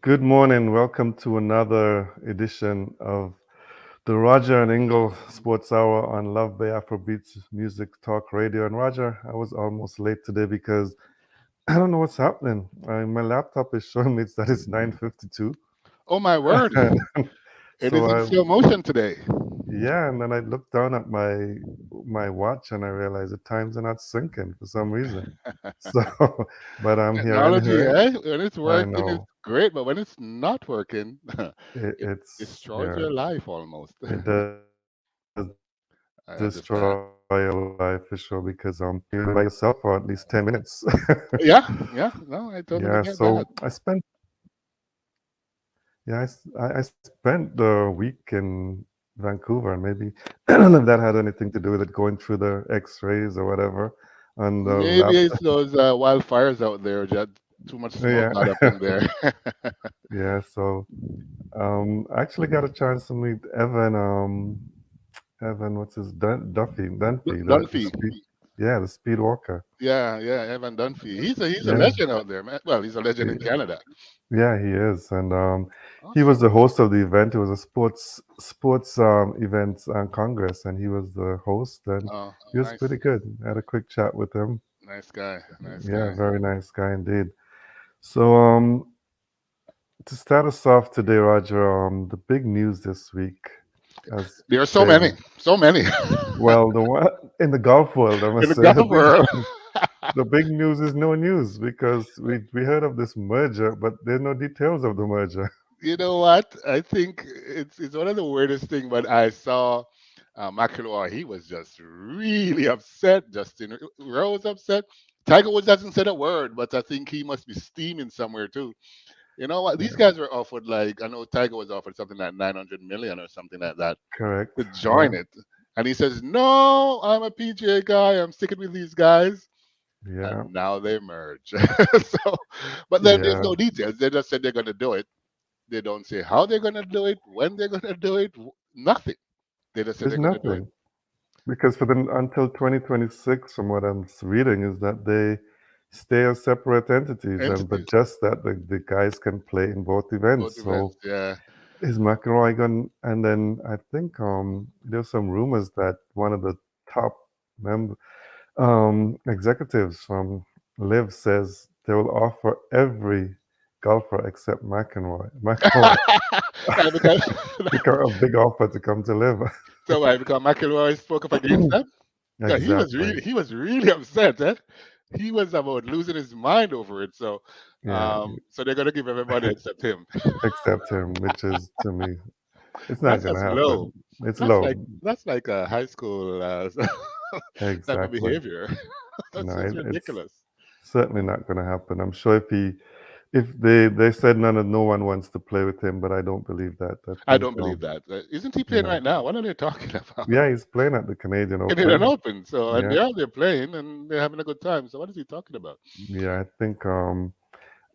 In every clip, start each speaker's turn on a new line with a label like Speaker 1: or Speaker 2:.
Speaker 1: Good morning. Welcome to another edition of the Roger and Ingle Sports Hour on Love Bay Afrobeats Music Talk Radio. And Roger, I was almost late today because I don't know what's happening. My laptop is showing me that it's 9:52.
Speaker 2: Oh my word! It
Speaker 1: So
Speaker 2: is in slow motion today.
Speaker 1: yeah, and then I looked down at my watch and I realized the times are not syncing for some reason. So, but I'm here
Speaker 2: Technology,
Speaker 1: anyway.
Speaker 2: eh? When it's
Speaker 1: I
Speaker 2: working, it's
Speaker 1: know
Speaker 2: great, but when it's not working, it
Speaker 1: it's
Speaker 2: destroys
Speaker 1: yeah,
Speaker 2: your life almost.
Speaker 1: it does destroy your life for sure
Speaker 2: I
Speaker 1: because
Speaker 2: understand.
Speaker 1: you're by yourself for at least 10 minutes.
Speaker 2: Yeah, yeah, no, I
Speaker 1: Yeah,
Speaker 2: totally get
Speaker 1: so
Speaker 2: that.
Speaker 1: I spent the week in Vancouver, and maybe I don't know if that had anything to do with it going through the X-rays or whatever on the
Speaker 2: Maybe it's
Speaker 1: laptop.
Speaker 2: those wildfires out there. Just too much smoke
Speaker 1: Yeah,
Speaker 2: got up in there.
Speaker 1: yeah. So I actually got a chance to meet Evan, what's his Dunphy, the
Speaker 2: Dunphy.
Speaker 1: speed, yeah, the speed walker.
Speaker 2: Yeah, yeah, Evan Dunphy. He's a
Speaker 1: Yeah,
Speaker 2: legend out there, man. Well, he's a legend in Canada.
Speaker 1: yeah, he is, and he was
Speaker 2: Awesome.
Speaker 1: the host of the event. It was a sports event congress, and he was the host, and
Speaker 2: Oh,
Speaker 1: he was
Speaker 2: nice,
Speaker 1: pretty good. I had a quick chat with him.
Speaker 2: nice guy, nice
Speaker 1: Yeah,
Speaker 2: guy.
Speaker 1: very nice guy indeed. So to start us off today, Roger, the big news this week has
Speaker 2: There are so many,
Speaker 1: been,
Speaker 2: so many
Speaker 1: well, the one in the golf world, I
Speaker 2: in
Speaker 1: must
Speaker 2: the
Speaker 1: say,
Speaker 2: golf world.
Speaker 1: the big news is no news because we heard of this merger, but there are no details of the merger.
Speaker 2: You know what? I think it's one of the weirdest thing. But I saw McIlroy. He was just really upset. Justin Rose upset. Tiger Woods hasn't said a word, but I think he must be steaming somewhere too. You know what? These
Speaker 1: Yeah,
Speaker 2: guys were offered like I know Tiger was offered something like 900 million or something like that
Speaker 1: correct.
Speaker 2: to
Speaker 1: Yeah,
Speaker 2: join it, and he says, "No, I'm a PGA guy. I'm sticking with these guys."
Speaker 1: yeah,
Speaker 2: And now they merge. So, but then there's
Speaker 1: yeah.
Speaker 2: no details. They just said they're going to do it. They don't say how they're going to do it, when they're going to do it, nothing. They just say
Speaker 1: There's
Speaker 2: they're going to do it.
Speaker 1: nothing because for them until 2026, from what I'm reading, is that they stay as separate entities, and but
Speaker 2: Entities,
Speaker 1: just that the guys can play in both events.
Speaker 2: both events.
Speaker 1: So
Speaker 2: Yeah.
Speaker 1: is McElroy going? And then I think there's some rumors that one of the top member executives from Live says they will offer every golfer except McElroy
Speaker 2: Why, because
Speaker 1: because a big offer to come to Live.
Speaker 2: so why? Because McIlroy spoke up against them. Yeah,
Speaker 1: Exactly.
Speaker 2: he was really upset. Eh? He was about losing his mind over it. So,
Speaker 1: Yeah,
Speaker 2: so they're going to give everybody except him.
Speaker 1: except him, which is to me, it's not
Speaker 2: That's
Speaker 1: gonna
Speaker 2: just low.
Speaker 1: happen. It's low.
Speaker 2: That's like a high school type of
Speaker 1: Exactly.
Speaker 2: behavior. That's
Speaker 1: No,
Speaker 2: just
Speaker 1: it's
Speaker 2: ridiculous.
Speaker 1: certainly not gonna happen. I'm sure if they said no one wants to play with him, but I don't believe that. I
Speaker 2: I
Speaker 1: think
Speaker 2: don't believe that. Isn't he
Speaker 1: you
Speaker 2: playing
Speaker 1: know,
Speaker 2: right now? What are they talking about?
Speaker 1: yeah, he's playing at the Canadian
Speaker 2: Canadian
Speaker 1: Open.
Speaker 2: Open. So, and
Speaker 1: Yeah,
Speaker 2: they're out there playing and they're having a good time. So, what is he talking about?
Speaker 1: yeah. I think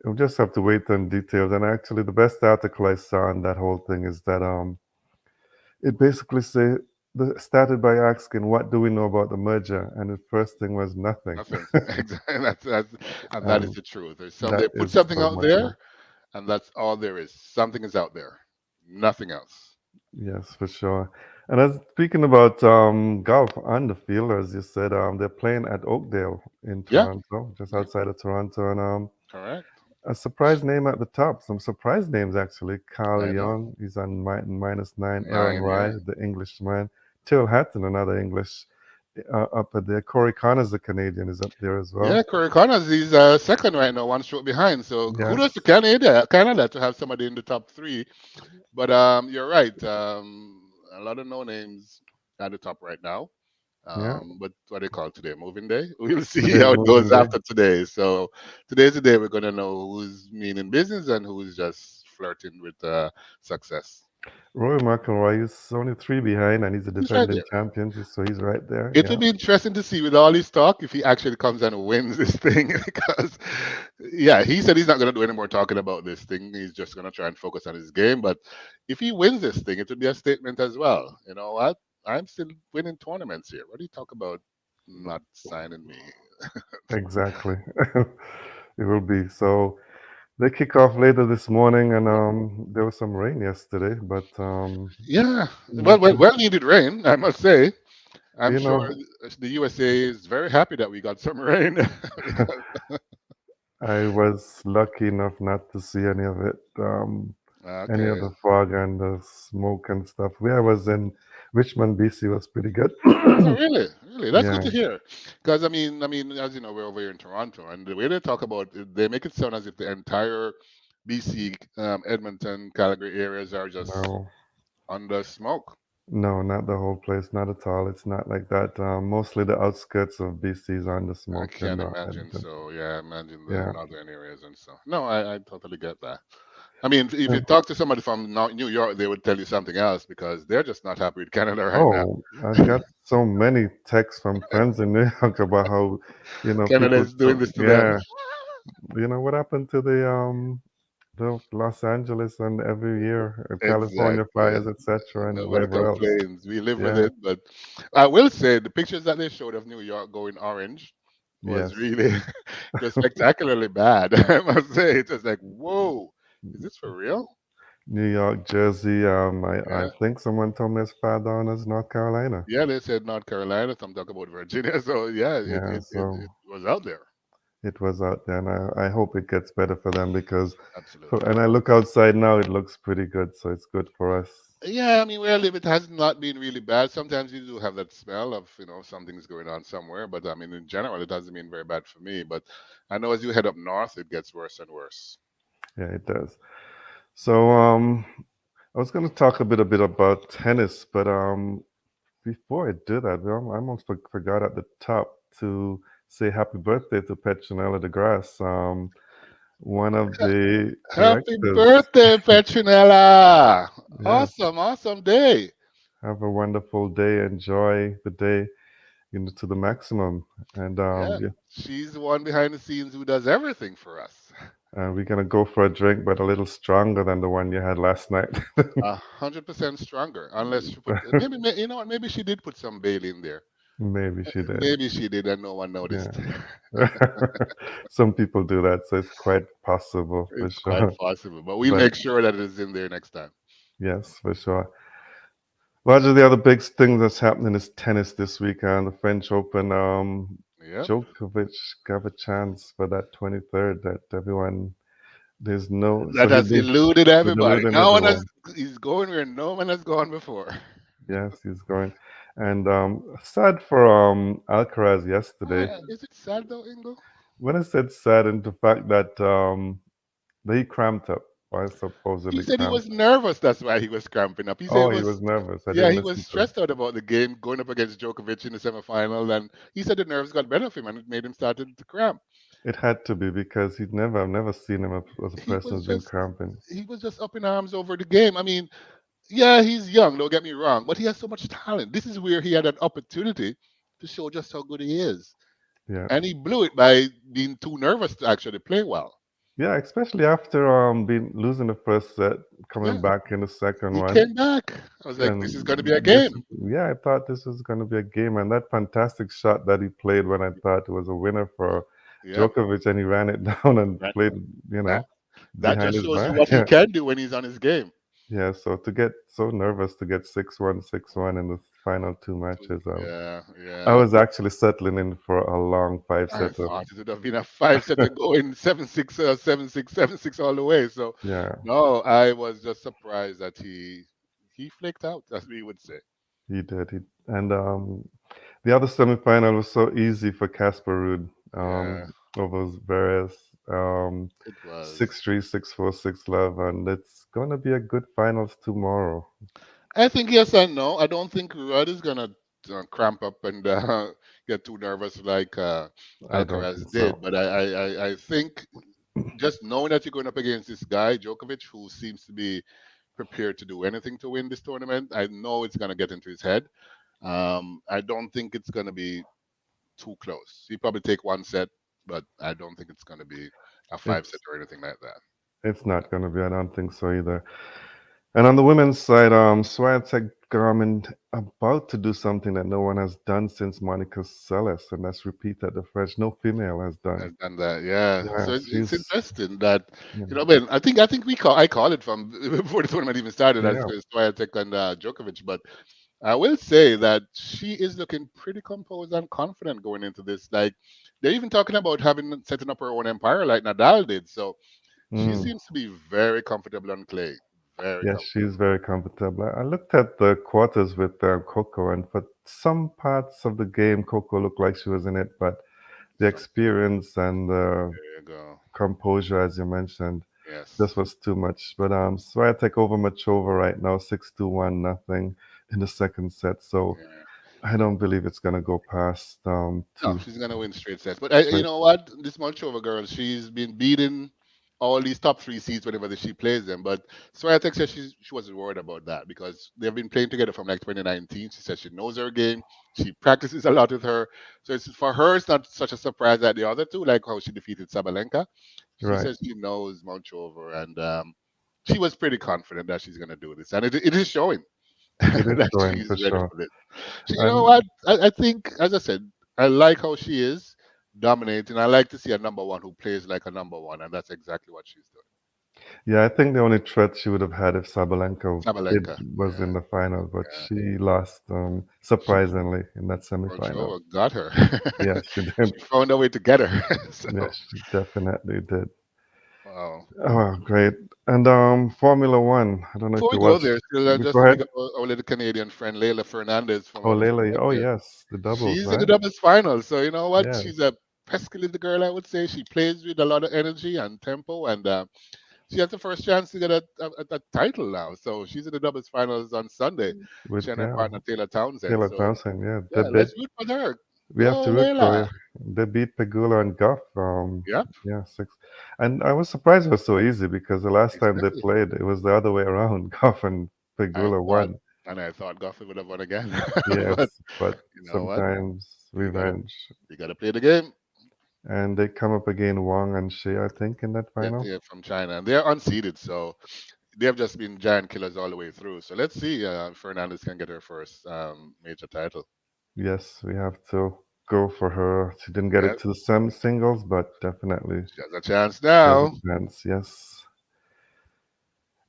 Speaker 1: we'll just have to wait on details. And actually, the best article I saw on that whole thing is that it basically started by asking, "What do we know about the merger?" And the first thing was nothing.
Speaker 2: Nothing. Exactly. And that is
Speaker 1: And
Speaker 2: the truth. They
Speaker 1: that
Speaker 2: put
Speaker 1: is
Speaker 2: something
Speaker 1: so
Speaker 2: out
Speaker 1: much.
Speaker 2: there, and that's all there is. Something is out there. Nothing else.
Speaker 1: Yes, for sure. And as speaking about golf on the field, as you said, they're playing at Oakdale in
Speaker 2: Yeah.
Speaker 1: Toronto, just
Speaker 2: Yeah.
Speaker 1: outside of Toronto, and
Speaker 2: Correct.
Speaker 1: a surprise name at the top. Some surprise names actually. Carl
Speaker 2: I know.
Speaker 1: Young, he's on -9. Aaron
Speaker 2: 9. Yeah.
Speaker 1: Rai, the Englishman. Till Hatton, another English, up at there. Corey Connors, the Canadian, is up there as well.
Speaker 2: Yeah, Corey Connors is second right now, one stroke behind. So kudos to
Speaker 1: Yes.
Speaker 2: Canada to have somebody in the top three. But you're right. A lot of no names at the top right now.
Speaker 1: Yeah.
Speaker 2: But what they call today, moving day. We'll see
Speaker 1: Today's
Speaker 2: how it goes
Speaker 1: moving day.
Speaker 2: after today. So today's the day we're gonna know who's meaning business and who's just flirting with success.
Speaker 1: Rory McIlroy is only three behind, and he's the
Speaker 2: He's right
Speaker 1: defending
Speaker 2: there.
Speaker 1: champion, so he's right there.
Speaker 2: It will
Speaker 1: Yeah.
Speaker 2: be interesting to see with all his talk if he actually comes and wins this thing because, yeah, he said he's not going to do any more talking about this thing. He's just going to try and focus on his game. But if he wins this thing, it will be a statement as well. You know what? I'm still winning tournaments here. What do you talk about not signing me?
Speaker 1: Exactly. It will be so. They kick off later this morning, and there was some rain yesterday, but
Speaker 2: Yeah,
Speaker 1: nothing.
Speaker 2: well needed rain, I must say. I'm
Speaker 1: You
Speaker 2: sure
Speaker 1: know,
Speaker 2: the USA is very happy that we got some rain. Because,
Speaker 1: I was lucky enough not to see any of it, any of
Speaker 2: okay.
Speaker 1: the fog and the smoke and stuff. Where I was in Richmond, BC, was pretty good.
Speaker 2: Oh, really? Really? That's good
Speaker 1: Yeah,
Speaker 2: to hear. Because as you know, we're over here in Toronto, and the way they talk about it, they make it sound as if the entire BC, Edmonton, Calgary areas are just
Speaker 1: no,
Speaker 2: under smoke.
Speaker 1: no, not the whole place, not at all. It's not like that. Mostly the outskirts of BC is under
Speaker 2: I
Speaker 1: smoke and
Speaker 2: can't imagine.
Speaker 1: Edmonton.
Speaker 2: So yeah, imagine the
Speaker 1: Yeah.
Speaker 2: northern areas and stuff. No, I totally get that. I mean, if
Speaker 1: Yeah.
Speaker 2: you talk to somebody from New York, they would tell you something else because they're just not happy with Canada right now.
Speaker 1: Oh, I got so many texts from friends in New York about how,
Speaker 2: Canada
Speaker 1: people
Speaker 2: is doing this to them.
Speaker 1: yeah, what happened to the Los Angeles and every year California
Speaker 2: Exactly.
Speaker 1: fires, etc., and
Speaker 2: Nobody
Speaker 1: wherever else.
Speaker 2: complains. We live with
Speaker 1: Yeah.
Speaker 2: it. But I will say the pictures that they showed of New York going orange was
Speaker 1: Yes.
Speaker 2: really just spectacularly bad. I must say, it's just like, whoa, is this for real?
Speaker 1: New York, Jersey. I
Speaker 2: Yeah.
Speaker 1: think someone told me it's far down as North Carolina.
Speaker 2: Yeah, they said North Carolina. Some talk about Virginia. So yeah,
Speaker 1: Yeah. So
Speaker 2: it was out there.
Speaker 1: it was out there, and I hope it gets better for them because,
Speaker 2: Absolutely.
Speaker 1: and I look outside now, it looks pretty good. So it's good for us.
Speaker 2: Yeah, I mean, where I live, it has not been really bad. Sometimes you do have that smell of, something's going on somewhere. But I mean, in general, it hasn't been very bad for me. But I know as you head up north, it gets worse and worse.
Speaker 1: Yeah, it does. So I was going to talk a bit about tennis, but before I do that, well, I almost forgot at the top to say happy birthday to Petronella de Grasse, one of the
Speaker 2: Happy
Speaker 1: directors.
Speaker 2: birthday, Petronella!
Speaker 1: Yes,
Speaker 2: Awesome, awesome day.
Speaker 1: have a wonderful day. Enjoy the day, to the maximum. And
Speaker 2: Yeah,
Speaker 1: yeah,
Speaker 2: she's the one behind the scenes who does everything for us.
Speaker 1: we're gonna go for a drink, but a little stronger than the one you had last night.
Speaker 2: 100% stronger, unless she put maybe you know what? Maybe she did put some Bailey in there.
Speaker 1: Maybe she did.
Speaker 2: Maybe she did, and no one
Speaker 1: Yeah.
Speaker 2: noticed.
Speaker 1: Some people do that, so it's quite possible for
Speaker 2: It's quite
Speaker 1: sure.
Speaker 2: possible, but we'll
Speaker 1: But
Speaker 2: make sure that it is in there next time.
Speaker 1: yes, for sure. Roger, the other big thing that's happening is tennis this weekend, the French Open.
Speaker 2: Yep.
Speaker 1: Djokovic got a chance for that 23rd that everyone, there's no, so
Speaker 2: That
Speaker 1: he'll
Speaker 2: has
Speaker 1: be
Speaker 2: eluded everybody.
Speaker 1: eluding
Speaker 2: No one has.
Speaker 1: everyone.
Speaker 2: He's going where no one has gone before.
Speaker 1: Yes, he's going. And sad for Alcaraz yesterday.
Speaker 2: Is it sad though, Ingle?
Speaker 1: When I said sad, and the fact that he cramped up, or
Speaker 2: He
Speaker 1: supposedly
Speaker 2: said he
Speaker 1: cramped
Speaker 2: was
Speaker 1: up.
Speaker 2: nervous. That's why he was cramping up. He said it
Speaker 1: Oh, he
Speaker 2: was.
Speaker 1: was nervous. I
Speaker 2: Yeah,
Speaker 1: didn't
Speaker 2: he was
Speaker 1: listen to.
Speaker 2: stressed out about the game going up against Djokovic in the semifinal, and he said the nerves got better of him, and it made him started to cramp.
Speaker 1: It had to be because I've never seen him as a
Speaker 2: He
Speaker 1: person
Speaker 2: was
Speaker 1: who's been
Speaker 2: just
Speaker 1: cramping.
Speaker 2: he was just up in arms over the game. I mean, yeah, he's young. Don't get me wrong, but he has so much talent. This is where he had an opportunity to show just how good he is,
Speaker 1: Yeah.
Speaker 2: and he blew it by being too nervous to actually play well.
Speaker 1: Yeah, especially after being losing the first set, coming
Speaker 2: Yeah,
Speaker 1: back in the second
Speaker 2: he
Speaker 1: one.
Speaker 2: came back. I was like,
Speaker 1: And
Speaker 2: this is going to be a game.
Speaker 1: I thought this was going to be a game. And that fantastic shot that he played when I thought it was a winner for
Speaker 2: Yep.
Speaker 1: Djokovic, and he ran it down and
Speaker 2: That,
Speaker 1: played,
Speaker 2: that that
Speaker 1: behind
Speaker 2: just
Speaker 1: his
Speaker 2: shows you
Speaker 1: back.
Speaker 2: what he
Speaker 1: Yeah.
Speaker 2: can do when he's on his game.
Speaker 1: Yeah. So to get so nervous to get 6-1, 6-1 in the final two matches,
Speaker 2: Yeah,
Speaker 1: I
Speaker 2: yeah.
Speaker 1: was actually settling in for a long five
Speaker 2: I
Speaker 1: setter.
Speaker 2: thought it would have been a five set to go in 7-6, 7-6, 7-6 all the way. So
Speaker 1: Yeah,
Speaker 2: no, I was just surprised that he flaked out, as we would say.
Speaker 1: he did. And the other semifinal was so easy for Casper Ruud
Speaker 2: Yeah,
Speaker 1: over Zverev.
Speaker 2: it was.
Speaker 1: 6-3, 6-4, 6-love, and it's gonna be a good finals tomorrow.
Speaker 2: I think yes and no. I don't think Rudd is gonna cramp up and get too nervous like
Speaker 1: I don't
Speaker 2: Alcaraz
Speaker 1: think
Speaker 2: did.
Speaker 1: so.
Speaker 2: But I think just knowing that you're going up against this guy Djokovic, who seems to be prepared to do anything to win this tournament, I know it's going to get into his head. I don't think it's going to be too close. He probably take one set, but I don't think it's going to be a five set
Speaker 1: It's
Speaker 2: or anything like that.
Speaker 1: it's not gonna be. I don't think so either. And on the women's side, Swiatek Garmin about to do something that no one has done since Monica Seles, and that's repeat that the French no female has done.
Speaker 2: Has done that, yeah.
Speaker 1: Yeah,
Speaker 2: So it's
Speaker 1: she's
Speaker 2: interesting that
Speaker 1: yeah,
Speaker 2: Ben. I think I call it from before the tournament even started as
Speaker 1: yeah.
Speaker 2: Swiatek and Djokovic, but I will say that she is looking pretty composed and confident going into this. Like they're even talking about having setting up her own empire like Nadal did. So she
Speaker 1: Mm.
Speaker 2: seems to be very comfortable on clay, very
Speaker 1: Yes, she's
Speaker 2: comfortable.
Speaker 1: very comfortable. I looked at the quarters with Coco, and for some parts of the game, Coco looked like she was in it, but the
Speaker 2: So
Speaker 1: experience and the
Speaker 2: there you go.
Speaker 1: composure, as you mentioned, this
Speaker 2: Yes.
Speaker 1: was too much. But Swiatek over Machova right now, 6-1, nothing in the second set. So
Speaker 2: Yeah.
Speaker 1: I don't believe it's gonna go past
Speaker 2: No,
Speaker 1: two
Speaker 2: she's gonna win straight sets. But you
Speaker 1: straight.
Speaker 2: know what? This Molchova girl, she's been beating all these top three seeds whenever she plays them. But Swiatek says she wasn't worried about that because they've been playing together from like 2019. She says she knows her game. She practices a lot with her. So it's for her, it's not such a surprise that the other two, like how she defeated Sabalenka. She
Speaker 1: Right.
Speaker 2: says she knows Molchova, and she was pretty confident that she's gonna do this, and it is showing
Speaker 1: It is
Speaker 2: that
Speaker 1: showing
Speaker 2: she's
Speaker 1: for
Speaker 2: ready
Speaker 1: sure.
Speaker 2: for this. You know
Speaker 1: And
Speaker 2: what? I think, as I said, I like how she is dominating. I like to see a number one who plays like a number one, and that's exactly what she's doing.
Speaker 1: yeah, I think the only threat she would have had if Sabalenka did
Speaker 2: Sabalenka,
Speaker 1: was
Speaker 2: yeah,
Speaker 1: in the final, but
Speaker 2: yeah.
Speaker 1: she lost
Speaker 2: She
Speaker 1: surprisingly in that semifinal.
Speaker 2: Morchova got her.
Speaker 1: Yes, she did.
Speaker 2: She found a way to get her. So,
Speaker 1: Yes, she definitely did.
Speaker 2: wow.
Speaker 1: Oh, great. And Formula One. I don't know if
Speaker 2: Before we
Speaker 1: you
Speaker 2: go
Speaker 1: watched.
Speaker 2: there, still
Speaker 1: Go
Speaker 2: just to
Speaker 1: ahead.
Speaker 2: big up our little Canadian friend Leila Fernandez from
Speaker 1: Oh,
Speaker 2: Women's
Speaker 1: Layla.
Speaker 2: Tennis
Speaker 1: Oh,
Speaker 2: there.
Speaker 1: yes, the doubles,
Speaker 2: She's in the
Speaker 1: right?
Speaker 2: doubles final, so you know what? She's
Speaker 1: Yes,
Speaker 2: a pesky little girl, I would say. She plays with a lot of energy and tempo, and she has the first chance to get a title now. So she's in the doubles finals on Sunday.
Speaker 1: with
Speaker 2: She and her
Speaker 1: yeah,
Speaker 2: partner Taylor Townsend.
Speaker 1: Taylor
Speaker 2: So
Speaker 1: Townsend. Yeah, they
Speaker 2: yeah,
Speaker 1: beat.
Speaker 2: let's root for her.
Speaker 1: We have
Speaker 2: Go
Speaker 1: to root for
Speaker 2: Layla.
Speaker 1: you. They beat Pegula and Goff.
Speaker 2: Yep,
Speaker 1: Yeah, six. And I was surprised it was so easy because the last time they
Speaker 2: exactly.
Speaker 1: played, it was the other way around. Goff and
Speaker 2: I
Speaker 1: Pegula
Speaker 2: thought,
Speaker 1: won.
Speaker 2: and I thought Goffin would have won again, but
Speaker 1: Yes, but
Speaker 2: you know what?
Speaker 1: sometimes
Speaker 2: You gotta
Speaker 1: revenge.
Speaker 2: you gotta play the game.
Speaker 1: And they come up again, Wang and Shea, I think, in that
Speaker 2: Yeah,
Speaker 1: final.
Speaker 2: they're from China, and they're unseeded, so they have just been giant killers all the way through. So let's see if Fernandez can get her first major title.
Speaker 1: Yes, we have to go for her. She didn't get
Speaker 2: Yeah,
Speaker 1: it to the singles, but definitely
Speaker 2: she has a chance
Speaker 1: she has a
Speaker 2: now.
Speaker 1: chance. Yes.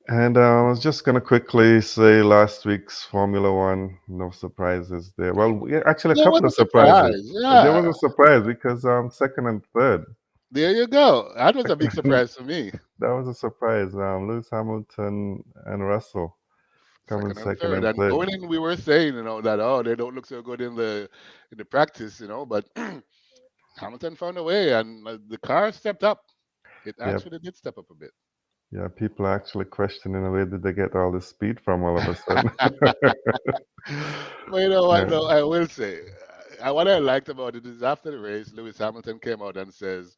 Speaker 1: And I was just gonna quickly say last week's Formula One, no surprises there. Well, yeah, actually, a
Speaker 2: There was
Speaker 1: couple
Speaker 2: a
Speaker 1: of surprises.
Speaker 2: surprise.
Speaker 1: There
Speaker 2: Yeah,
Speaker 1: was a surprise because second and third,
Speaker 2: there you go. That was a big surprise for me.
Speaker 1: that was a surprise. Lewis Hamilton and Russell coming
Speaker 2: Second and
Speaker 1: second
Speaker 2: third,
Speaker 1: and
Speaker 2: and
Speaker 1: third.
Speaker 2: going in, we were saying, that they don't look so good in the practice, but Hamilton found a way, and the car stepped up. It
Speaker 1: Yeah,
Speaker 2: actually did step up a bit.
Speaker 1: yeah. People are actually questioning where did they get all this speed from all of a sudden.
Speaker 2: But you know what?
Speaker 1: Yeah,
Speaker 2: No, I will say, what I liked about it is after the race, Lewis Hamilton came out and says,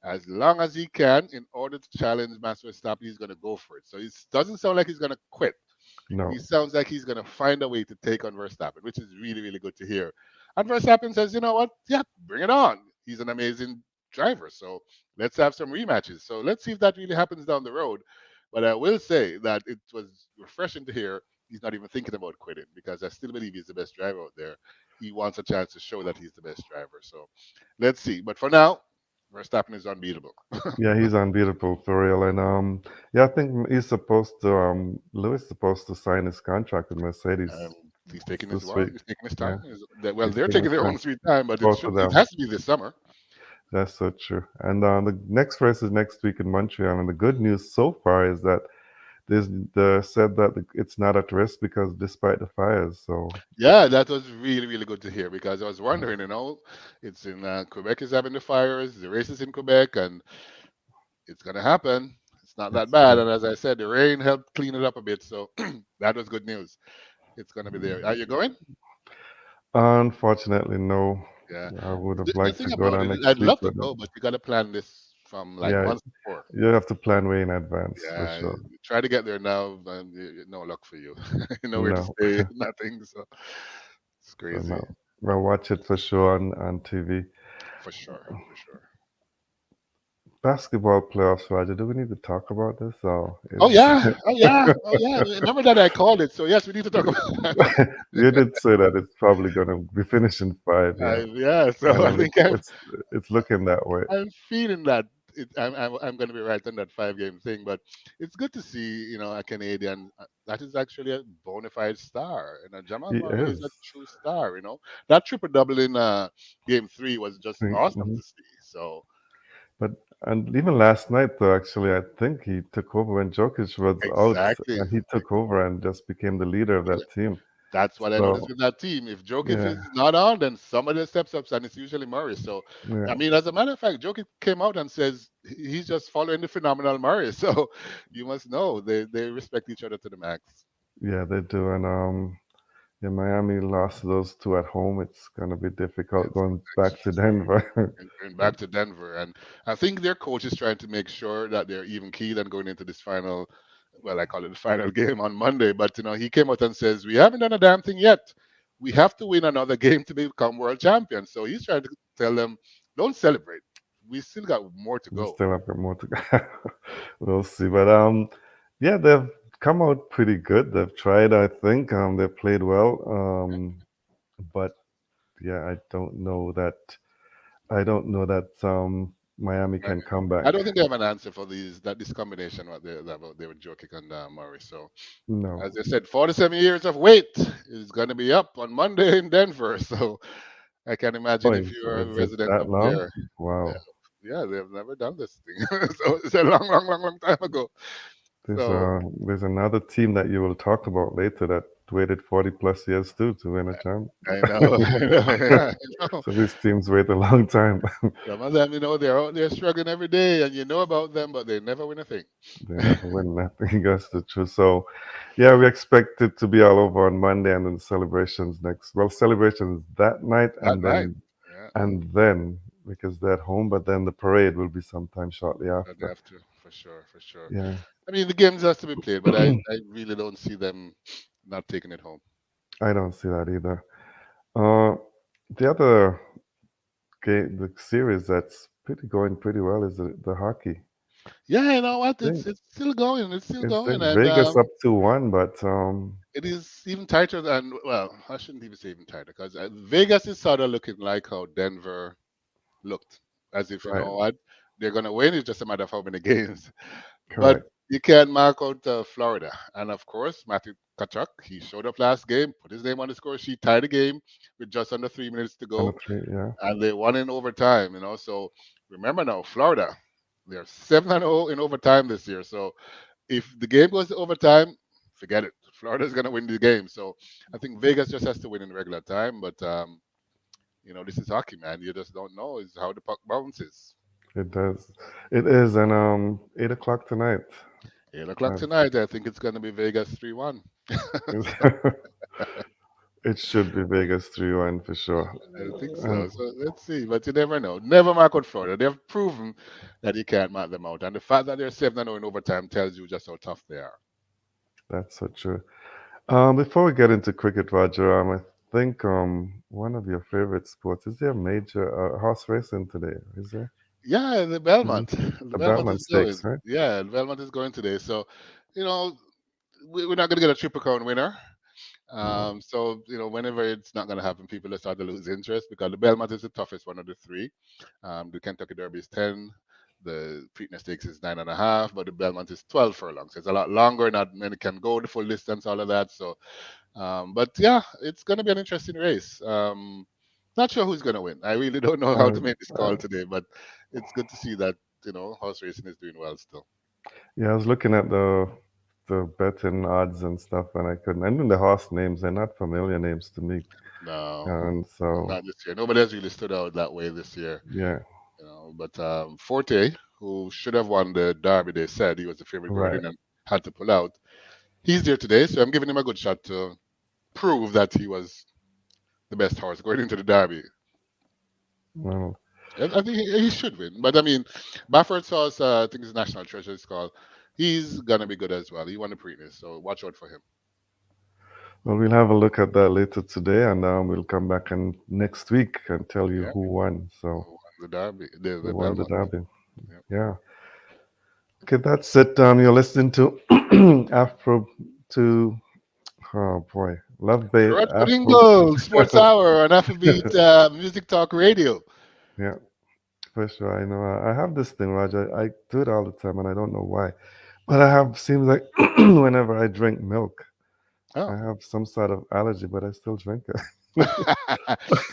Speaker 2: as long as he can, in order to challenge Max Verstappen, he's going to go for it. So it doesn't sound like he's going to quit.
Speaker 1: no,
Speaker 2: He sounds like he's going to find a way to take on Verstappen, which is really, really good to hear. And Verstappen says, you know what? Yeah, bring it on. He's an amazing driver. So let's have some rematches. So let's see if that really happens down the road. But I will say that it was refreshing to hear he's not even thinking about quitting because I still believe he's the best driver out there. He wants a chance to show that he's the best driver. So let's see. But for now, Verstappen is unbeatable.
Speaker 1: yeah, he's unbeatable for real. And yeah, I think he's supposed to Lewis supposed to sign his contract with Mercedes
Speaker 2: He's taking his
Speaker 1: this
Speaker 2: while.
Speaker 1: week.
Speaker 2: He's taking his
Speaker 1: Yeah,
Speaker 2: time. Well,
Speaker 1: he's
Speaker 2: they're
Speaker 1: taking
Speaker 2: taking
Speaker 1: his
Speaker 2: their
Speaker 1: time.
Speaker 2: own sweet time, but
Speaker 1: Both of
Speaker 2: it
Speaker 1: them.
Speaker 2: has to be this summer.
Speaker 1: That's so true. And the next race is next week in Montreal. And the good news so far is that there's the said that it's not at risk because despite the fires. So
Speaker 2: Yeah, that was really, really good to hear because I was wondering, it's in Quebec is having the fires, the race is in Quebec, and it's gonna happen. It's not that
Speaker 1: it's
Speaker 2: bad,
Speaker 1: true.
Speaker 2: and as I said, the rain helped clean it up a bit, so that was good news. It's gonna be there. Are you going?
Speaker 1: Unfortunately, no.
Speaker 2: Yeah.
Speaker 1: I would have
Speaker 2: The
Speaker 1: liked to
Speaker 2: thing
Speaker 1: go
Speaker 2: about
Speaker 1: down
Speaker 2: it is,
Speaker 1: next
Speaker 2: I'd
Speaker 1: week,
Speaker 2: love to
Speaker 1: but
Speaker 2: go, but you got to plan this from like
Speaker 1: yeah,
Speaker 2: months before.
Speaker 1: you have to plan way in advance for
Speaker 2: Yeah,
Speaker 1: sure.
Speaker 2: try to get there now, and no luck for you. Nowhere to
Speaker 1: No,
Speaker 2: stay, nothing. So it's
Speaker 1: so no.
Speaker 2: crazy
Speaker 1: I'll watch it for sure on TV.
Speaker 2: for sure, for sure.
Speaker 1: basketball playoffs, Roger. Do we need to talk about this? Or
Speaker 2: Oh
Speaker 1: is
Speaker 2: yeah, oh yeah, oh yeah. Remember that I called it. So yes, we need to talk about that.
Speaker 1: you did say that it's probably going to be finished in five, yeah,
Speaker 2: Yeah,
Speaker 1: and
Speaker 2: so I
Speaker 1: then
Speaker 2: think
Speaker 1: it's looking that way.
Speaker 2: I'm feeling that I'm going to be right on that 5 game thing, but it's good to see a Canadian that is actually a bona fide star. Jamal
Speaker 1: He
Speaker 2: Murray is a
Speaker 1: is.
Speaker 2: true star. That triple double in game 3 was just awesome
Speaker 1: Mhm.
Speaker 2: to see. So
Speaker 1: But and even last night, though, actually, I think he took over when Jokic was out,
Speaker 2: exactly,
Speaker 1: and he took over and just became the leader of that team.
Speaker 2: that's what I noticed
Speaker 1: So
Speaker 2: with that team. If Jokic
Speaker 1: yeah,
Speaker 2: is not on, then somebody steps up, and it's usually Murray. So, I
Speaker 1: yeah,
Speaker 2: mean, as a matter of fact, Jokic came out and says he's just following the phenomenal Murray. So, you must know they respect each other to the max.
Speaker 1: yeah, they do. And yeah, Miami lost those two at home. It's gonna be difficult
Speaker 2: It's
Speaker 1: going back to Denver.
Speaker 2: and going back to Denver, and I think their coach is trying to make sure that they're even keyed and going into this final. Well, I call it the final game on Monday, but he came out and says we haven't done a damn thing yet. We have to win another game to become world champions. So he's trying to tell them, don't celebrate. We still got more to
Speaker 1: We
Speaker 2: go.
Speaker 1: still have got more to go. We'll see. But yeah, they've come out pretty good. They've tried, I think. They've played well. But yeah, I don't know that Miami
Speaker 2: I,
Speaker 1: can come back.
Speaker 2: I don't think they have an answer for this combination what they were joking on Murray. So
Speaker 1: No.
Speaker 2: as I said, 47 years of wait is going to be up on Monday in Denver. So I can imagine
Speaker 1: Boy,
Speaker 2: if you're a
Speaker 1: is it
Speaker 2: resident
Speaker 1: that
Speaker 2: up
Speaker 1: long?
Speaker 2: there.
Speaker 1: Wow.
Speaker 2: Yeah, they've never done this thing. So it's a long, long, long, long time ago. So
Speaker 1: There's another team that you will talk about later that waited 40 plus years too to win a champ.
Speaker 2: I know, I know, yeah, I know.
Speaker 1: So these teams wait a long time.
Speaker 2: Some of them, they're out there struggling every day, and you know about them, but they never win a thing.
Speaker 1: They never win nothing. That's the truth. So, yeah, we expect it to be all over on Monday, and then celebrations next. Well, celebrations that night,
Speaker 2: That night, yeah,
Speaker 1: and then because they're at home, but then the parade will be sometime shortly
Speaker 2: that they
Speaker 1: after.
Speaker 2: have to, for sure, for sure.
Speaker 1: Yeah,
Speaker 2: I mean, the games has to be played, but I really don't see them not taking it home.
Speaker 1: I don't see that either. Uh, the other game, the series that's going pretty well is the hockey.
Speaker 2: Yeah, you know what?
Speaker 1: Thing.
Speaker 2: It's still going. It's still
Speaker 1: It's
Speaker 2: going,
Speaker 1: in
Speaker 2: and
Speaker 1: Vegas up to one, but
Speaker 2: it is even tighter than, well, I shouldn't even say even tighter because Vegas is sort of looking like how Denver looked, as if,
Speaker 1: right,
Speaker 2: what, they're going to win. It's just a matter of how many games. But
Speaker 1: correct.
Speaker 2: you can't mark out Florida. And of course, Matthew Kachuk, he showed up last game, put his name on the score sheet, tied the game with just under 3 minutes to
Speaker 1: And a
Speaker 2: go,
Speaker 1: three, yeah.
Speaker 2: and they won in overtime. So remember now, Florida, they're 7-0 in overtime this year. So if the game goes to overtime, forget it. Florida's going to win the game. So I think Vegas just has to win in regular time. But, this is hockey, man. You just don't know is how the puck bounces.
Speaker 1: It does. It is, and 8 o'clock tonight.
Speaker 2: 8 o'clock
Speaker 1: Uh,
Speaker 2: tonight, I think it's going to be Vegas 3-1.
Speaker 1: it should be Vegas 3-1 for sure.
Speaker 2: I think so.
Speaker 1: And
Speaker 2: So let's see. But you never know. Never mark out Florida. They've proven that you can't mark them out. And the fact that they're 7-0 in overtime tells you just how tough they are.
Speaker 1: that's so true. Before we get into cricket, Roger, I think one of your favorite sports is there a major horse racing today? Is there?
Speaker 2: Yeah, the
Speaker 1: Mhm.
Speaker 2: Belmont. The
Speaker 1: The
Speaker 2: Belmont
Speaker 1: Belmont
Speaker 2: is going.
Speaker 1: Stakes, right?
Speaker 2: Yeah, the Belmont is going today. So, you know, we're not going to get a Triple Crown winner.
Speaker 1: No,
Speaker 2: So, whenever it's not going to happen, people just start to lose interest because the Belmont is the toughest one of the three. The Kentucky Derby is 10. The Preakness Stakes is 9.5, but the Belmont is 12 furlongs. So it's a lot longer. Not many can go the full distance, all of that. So, but yeah, it's going to be an interesting race. Not sure who's going to win. I really don't know how to
Speaker 1: um,
Speaker 2: make this call today, but it's good to see that horse racing is doing well still.
Speaker 1: yeah, I was looking at the betting odds and stuff, and I couldn't. I knew the horse names; they're not familiar names to me,
Speaker 2: No,
Speaker 1: and so
Speaker 2: not this year. Nobody has really stood out that way this year.
Speaker 1: yeah,
Speaker 2: But Forte, who should have won the Derby, they said he was the favorite going
Speaker 1: right.
Speaker 2: in and had to pull out. He's there today, so I'm giving him a good shot to prove that he was the best horse going into the Derby.
Speaker 1: Well,
Speaker 2: I think he should win. But I mean, Baffert Sauce, I think his national treasure is called. He's gonna be good as well. He won the Preakness, so watch out for him.
Speaker 1: well, we'll have a look at that later today, and we'll come back and next week and tell you
Speaker 2: Yeah,
Speaker 1: who won. So
Speaker 2: who won the Derby, the
Speaker 1: who won the
Speaker 2: Belmont.
Speaker 1: derby?
Speaker 2: Yep.
Speaker 1: Yeah. Okay, that's it. You're listening to Afro to oh boy, Love Bay
Speaker 2: Roger
Speaker 1: Afro.
Speaker 2: Ingle, Sports Hour on Afrobeat Music Talk Radio.
Speaker 1: Yeah, for sure. I know. I have this thing, Roger. I do it all the time, and I don't know why. But I have seems like whenever I drink milk, I
Speaker 2: Oh.
Speaker 1: have some sort of allergy, but I still drink it.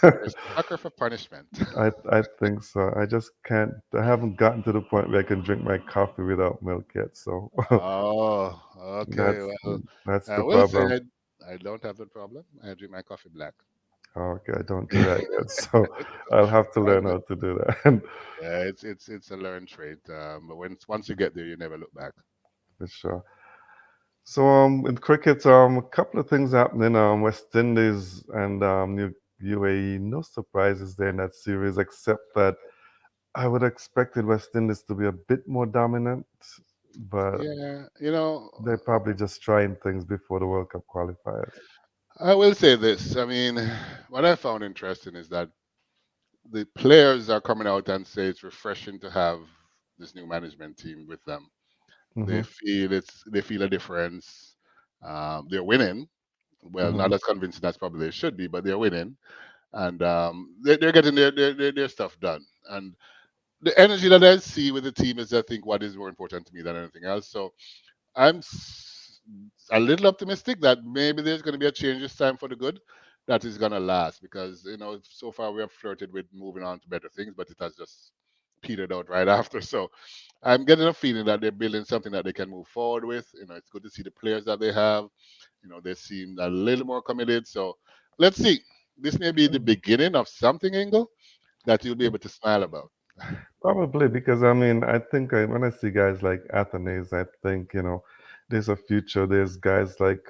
Speaker 2: You're a sucker for punishment.
Speaker 1: I think so. I just can't. I haven't gotten to the point where I can drink my coffee without milk yet. So
Speaker 2: Oh, okay.
Speaker 1: that's
Speaker 2: Well,
Speaker 1: that's
Speaker 2: I
Speaker 1: the
Speaker 2: will say
Speaker 1: problem.
Speaker 2: I don't have the problem. I drink my coffee black.
Speaker 1: Okay, I don't do that yet, so I'll have to
Speaker 2: All
Speaker 1: learn
Speaker 2: good.
Speaker 1: how to do that.
Speaker 2: Yeah, it's a learned trait. But once you get there, you never look back.
Speaker 1: For sure. So in cricket, a couple of things happening. West Indies and UAE. No surprises there in that series, except that I would expected West Indies to be a bit more dominant, but
Speaker 2: Yeah,
Speaker 1: they're probably just trying things before the World Cup qualifiers.
Speaker 2: I will say this. I mean, what I found interesting is that the players are coming out and say it's refreshing to have this new management team with them.
Speaker 1: Hmm.
Speaker 2: They feel a difference. They're winning. Well,
Speaker 1: Hmm.
Speaker 2: not as convincing as probably they should be, but they're winning, and they're getting their stuff done. And the energy that I see with the team is, I think, what is more important to me than anything else. So a little optimistic that maybe there's going to be a change this time for the good that is going to last, because so far we have flirted with moving on to better things, but it has just petered out right after. So I'm getting a feeling that they're building something that they can move forward with. It's good to see the players that they have. They seem a little more committed. So let's see. This may be the beginning of something, Ingle, that you'll be able to smile about.
Speaker 1: Probably because I mean I think when I see guys like Athanaze, I think there's a future. There's guys like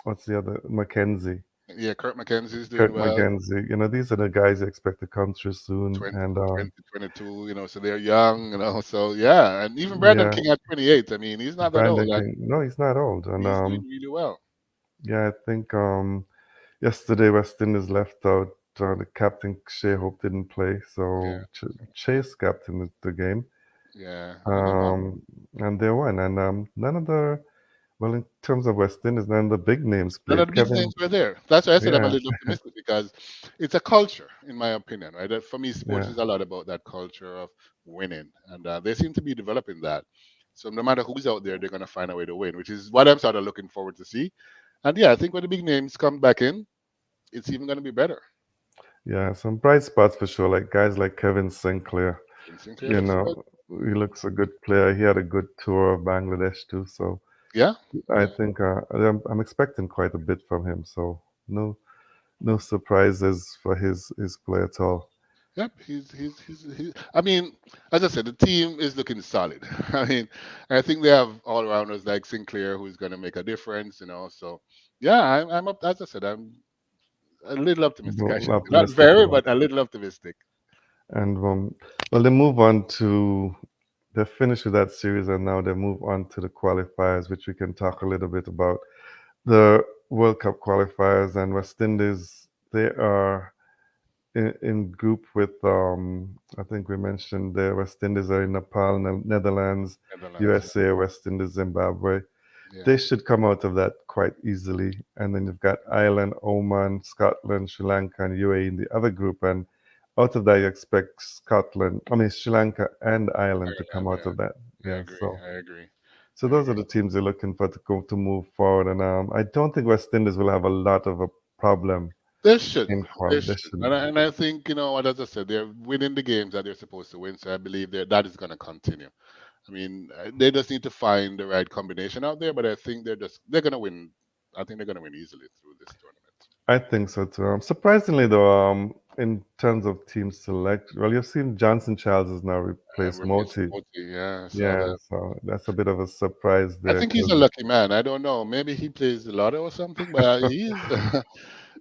Speaker 1: what's the other Mackenzie,
Speaker 2: Yeah, Kurt McKenzie's doing
Speaker 1: Kurt
Speaker 2: well.
Speaker 1: McKenzie. These are the guys you expect to come through soon.
Speaker 2: 20,
Speaker 1: And
Speaker 2: 2022, so they're young, so yeah, and even Brandon
Speaker 1: yeah,
Speaker 2: King at 28, I mean, he's not that old,
Speaker 1: Brandon
Speaker 2: and
Speaker 1: King. No, he's not old. And
Speaker 2: he's doing really well.
Speaker 1: yeah, I think yesterday West Indies left out. The captain Shea Hope didn't play,
Speaker 2: Yeah,
Speaker 1: so Chase captained the game.
Speaker 2: yeah, and
Speaker 1: Um, and they won. And none of the well, in terms of West Indies, none of the big names
Speaker 2: none of
Speaker 1: played.
Speaker 2: the big names
Speaker 1: Kevin,
Speaker 2: were there. That's why I said I'm a
Speaker 1: yeah,
Speaker 2: little optimistic, because it's a culture, in my opinion, right? For me, sports
Speaker 1: yeah,
Speaker 2: is a lot about that culture of winning, and they seem to be developing that. So no matter who's out there, they're going to find a way to win, which is what I'm sort of looking forward to see. And yeah, I think when the big names come back in, it's even going to be better.
Speaker 1: yeah. Some bright spots for sure, like guys like Kevin Sinclair.
Speaker 2: And Sinclair
Speaker 1: You
Speaker 2: looks good.
Speaker 1: know, he looks a good player. He had a good tour of Bangladesh too, so
Speaker 2: Yeah,
Speaker 1: I
Speaker 2: yeah.
Speaker 1: think I'm expecting quite a bit from him. So no surprises for his play at all.
Speaker 2: Yep, he's. I mean, as I said, the team is looking solid. I mean, I think they have all rounders like Sinclair, who's going to make a difference. So yeah, I'm up. As I said, I'm a little optimistic. I
Speaker 1: Well,
Speaker 2: should say, not
Speaker 1: optimistic
Speaker 2: very,
Speaker 1: about
Speaker 2: but a little optimistic.
Speaker 1: and well, they move on to they're finished with that series, and now they move on to the qualifiers, which we can talk a little bit about. The World Cup qualifiers and West Indies, they are in group with I think we mentioned the West Indies are in Nepal, Netherlands,
Speaker 2: Netherlands,
Speaker 1: USA, West Indies, Zimbabwe.
Speaker 2: yeah,
Speaker 1: They should come out of that quite easily. And then you've got Ireland, Oman, Scotland, Sri Lanka, and UAE in the other group. And out of that, you expect Sri Lanka and Ireland to come out
Speaker 2: yeah,
Speaker 1: of that.
Speaker 2: I
Speaker 1: Yeah,
Speaker 2: agree,
Speaker 1: so
Speaker 2: I agree,
Speaker 1: so
Speaker 2: I
Speaker 1: those are
Speaker 2: agree.
Speaker 1: the teams you're looking for to go to move forward. And I don't think West Indies will have a lot of a problem
Speaker 2: They shouldn't.
Speaker 1: in
Speaker 2: They
Speaker 1: form. They
Speaker 2: shouldn't.
Speaker 1: shouldn't.
Speaker 2: And I think, what, as I said, they're winning the games that they're supposed to win. So I believe that is going to continue. I mean, they just need to find the right combination out there. But I think they're going to win. I think they're going to win easily through this tournament.
Speaker 1: I think so too. Surprisingly, though, in terms of team select, well, you've seen Johnson Charles has now replaced
Speaker 2: Replacing
Speaker 1: Moti.
Speaker 2: Moti, yeah, I saw
Speaker 1: Yeah,
Speaker 2: that.
Speaker 1: so that's a bit of a surprise
Speaker 2: I
Speaker 1: there
Speaker 2: think he's a
Speaker 1: because
Speaker 2: lucky man. I don't know. Maybe he plays the lotto or something. But he's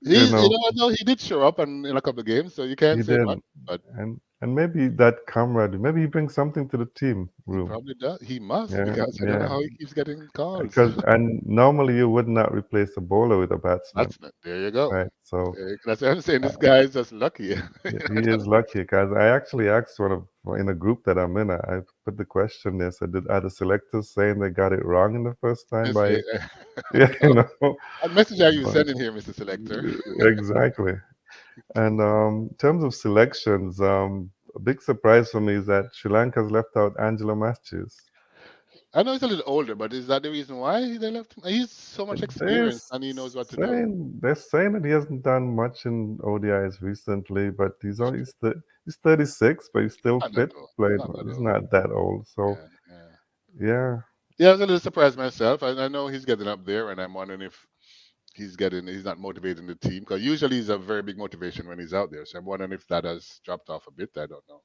Speaker 1: you
Speaker 2: he's
Speaker 1: know
Speaker 2: what, though, he did show up in a couple of games, so you
Speaker 1: he
Speaker 2: can't say
Speaker 1: did,
Speaker 2: much. But
Speaker 1: and And maybe that camaraderie, maybe he brings something to the team
Speaker 2: He
Speaker 1: room.
Speaker 2: probably does. He must
Speaker 1: Yeah,
Speaker 2: because I don't know
Speaker 1: yeah.
Speaker 2: how he keeps getting calls.
Speaker 1: Because and normally you would not replace a bowler with a batsman,
Speaker 2: That's there you go.
Speaker 1: right? So
Speaker 2: That's what I'm saying. This guy is just lucky.
Speaker 1: he is lucky. Because I actually asked one of in a group that I'm in. I put the question there. Said, "Are the selectors saying they got it wrong in the first time
Speaker 2: Just,
Speaker 1: by yeah, you know?"
Speaker 2: what message are you
Speaker 1: But,
Speaker 2: sending here, Mr. Selector?
Speaker 1: exactly. And in terms of selections, a big surprise for me is that Sri Lanka's left out Angelo Matthews.
Speaker 2: I know he's a little older, but is that the reason why they left him? He's so much
Speaker 1: They're
Speaker 2: experience and he knows what to do.
Speaker 1: saying that he hasn't done much in ODIs recently, but he's 36, but he's still
Speaker 2: Not that
Speaker 1: fit.
Speaker 2: old.
Speaker 1: Played,
Speaker 2: Not that
Speaker 1: he's
Speaker 2: old.
Speaker 1: not that old, so
Speaker 2: Yeah, yeah.
Speaker 1: yeah,
Speaker 2: Yeah, I was a little surprised myself. I know he's getting up there, and I'm wondering if he's not motivating the team because usually he's a very big motivation when he's out there. So I'm wondering if that has dropped off a bit. I don't know.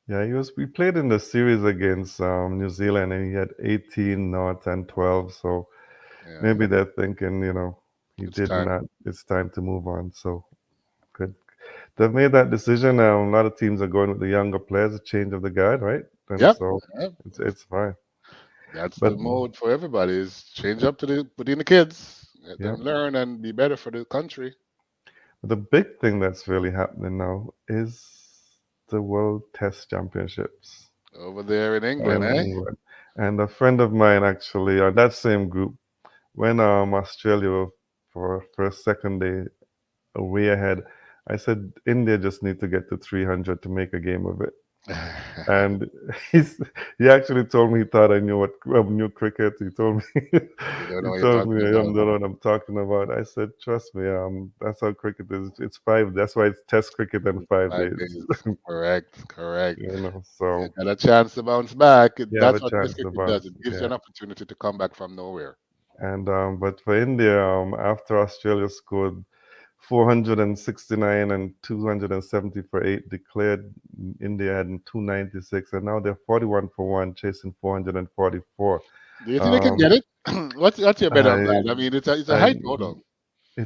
Speaker 1: yeah. We played in the series against New Zealand, and he had 18 not and 12. So
Speaker 2: Yeah,
Speaker 1: maybe they're thinking, he
Speaker 2: it's
Speaker 1: did
Speaker 2: time.
Speaker 1: not. It's time to move on. So good. They've made that decision. A lot of teams are going with the younger players, a change of the guard, right? And
Speaker 2: Yep,
Speaker 1: so
Speaker 2: yep.
Speaker 1: it's fine.
Speaker 2: That's
Speaker 1: But
Speaker 2: the mode for everybody is change up to the put in the kids, let
Speaker 1: yeah,
Speaker 2: them learn and be better for the country
Speaker 1: the big thing that's really happening now is the World Test Championships
Speaker 2: over there in England,
Speaker 1: in
Speaker 2: eh?
Speaker 1: England. And a friend of mine actually on that same group, when Australia for a second day way ahead, I said India just need to get to 300 to make a game of it. And he's he actually told me he thought I knew knew cricket. He told me
Speaker 2: You don't know
Speaker 1: he
Speaker 2: what you're
Speaker 1: told me
Speaker 2: talking
Speaker 1: I don't
Speaker 2: about.
Speaker 1: know what I'm talking about. I said, trust me, that's how cricket is. It's five. That's why it's Test cricket in 5 days.
Speaker 2: 5 days. Correct, correct. You
Speaker 1: So
Speaker 2: got a chance to bounce back.
Speaker 1: you have
Speaker 2: That's
Speaker 1: a
Speaker 2: what Test
Speaker 1: chance to
Speaker 2: cricket does.
Speaker 1: bounce.
Speaker 2: It gives you
Speaker 1: Yeah.
Speaker 2: an opportunity to come back from nowhere.
Speaker 1: And but for India, after Australia scored 469 and 270 for eight, declared India had 296, and now they're 41 for one, chasing 444.
Speaker 2: Do you think they can
Speaker 1: Um,
Speaker 2: get it? What's your bet on
Speaker 1: I,
Speaker 2: that? I mean, it's a
Speaker 1: I,
Speaker 2: high total.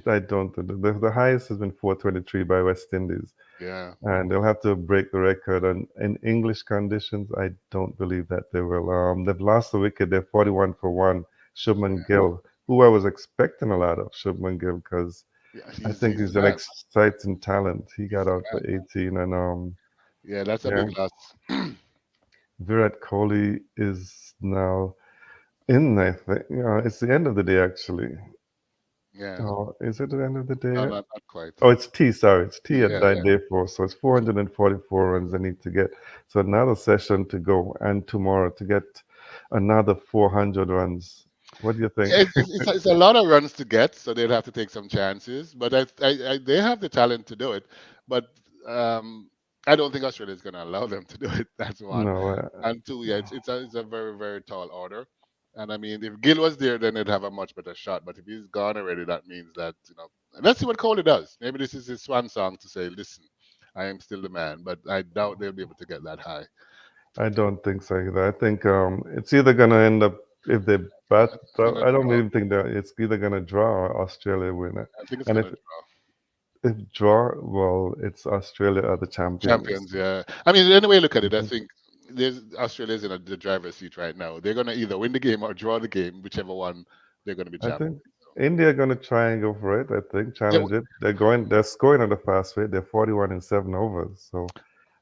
Speaker 1: I don't. The highest has been 423 by West Indies,
Speaker 2: Yeah,
Speaker 1: and they'll have to break the record. And in English conditions, I don't believe that they will. They've lost the wicket. They're 41 for one. Shubman Gill, who I was expecting a lot of, Shubman Gill, because
Speaker 2: yeah.
Speaker 1: I think
Speaker 2: He's the
Speaker 1: he's an
Speaker 2: man.
Speaker 1: exciting talent. He
Speaker 2: He's
Speaker 1: got
Speaker 2: the
Speaker 1: out for
Speaker 2: man.
Speaker 1: 18, and
Speaker 2: Yeah, that's a
Speaker 1: yeah,
Speaker 2: big loss.
Speaker 1: Virat Kohli is now in. I think it's the end of the day actually.
Speaker 2: Yeah.
Speaker 1: Oh, is it the end of the day
Speaker 2: No,
Speaker 1: yet?
Speaker 2: not quite.
Speaker 1: Oh, it's T. Sorry, it's T at
Speaker 2: Yeah,
Speaker 1: that
Speaker 2: yeah.
Speaker 1: day four. So it's 444 runs they need to get. So another session to go, and tomorrow to get another 400 runs. What do you think?
Speaker 2: It's a lot of runs to get, so they'll have to take some chances. But they have the talent to do it. But um, I don't think Australia is going to allow them to do it. That's one.
Speaker 1: No,
Speaker 2: And two, yeah, it's a very very tall order. And I mean, if Gill was there, then they'd have a much better shot. But if he's gone already, that means that let's see what Kohli does. Maybe this is his swan song to say, "Listen, I am still the man." But I doubt they'll be able to get that high.
Speaker 1: I don't think so either. I think it's either gonna end up if they bat.
Speaker 2: It's gonna
Speaker 1: I don't
Speaker 2: draw.
Speaker 1: even think that it's either gonna draw or Australia win it.
Speaker 2: I think it's
Speaker 1: And
Speaker 2: gonna draw.
Speaker 1: if draw, well, it's Australia are the champions.
Speaker 2: Champions, yeah. I mean, anyway, look at it. I
Speaker 1: Mhm.
Speaker 2: think Australia's in the driver's seat right now. They're gonna either win the game or draw the game, whichever one they're gonna be
Speaker 1: I
Speaker 2: champions.
Speaker 1: think India are gonna try and go for it. I think
Speaker 2: Yeah,
Speaker 1: challenge it. They're scoring at a fast rate. They're 41 in 7 overs. So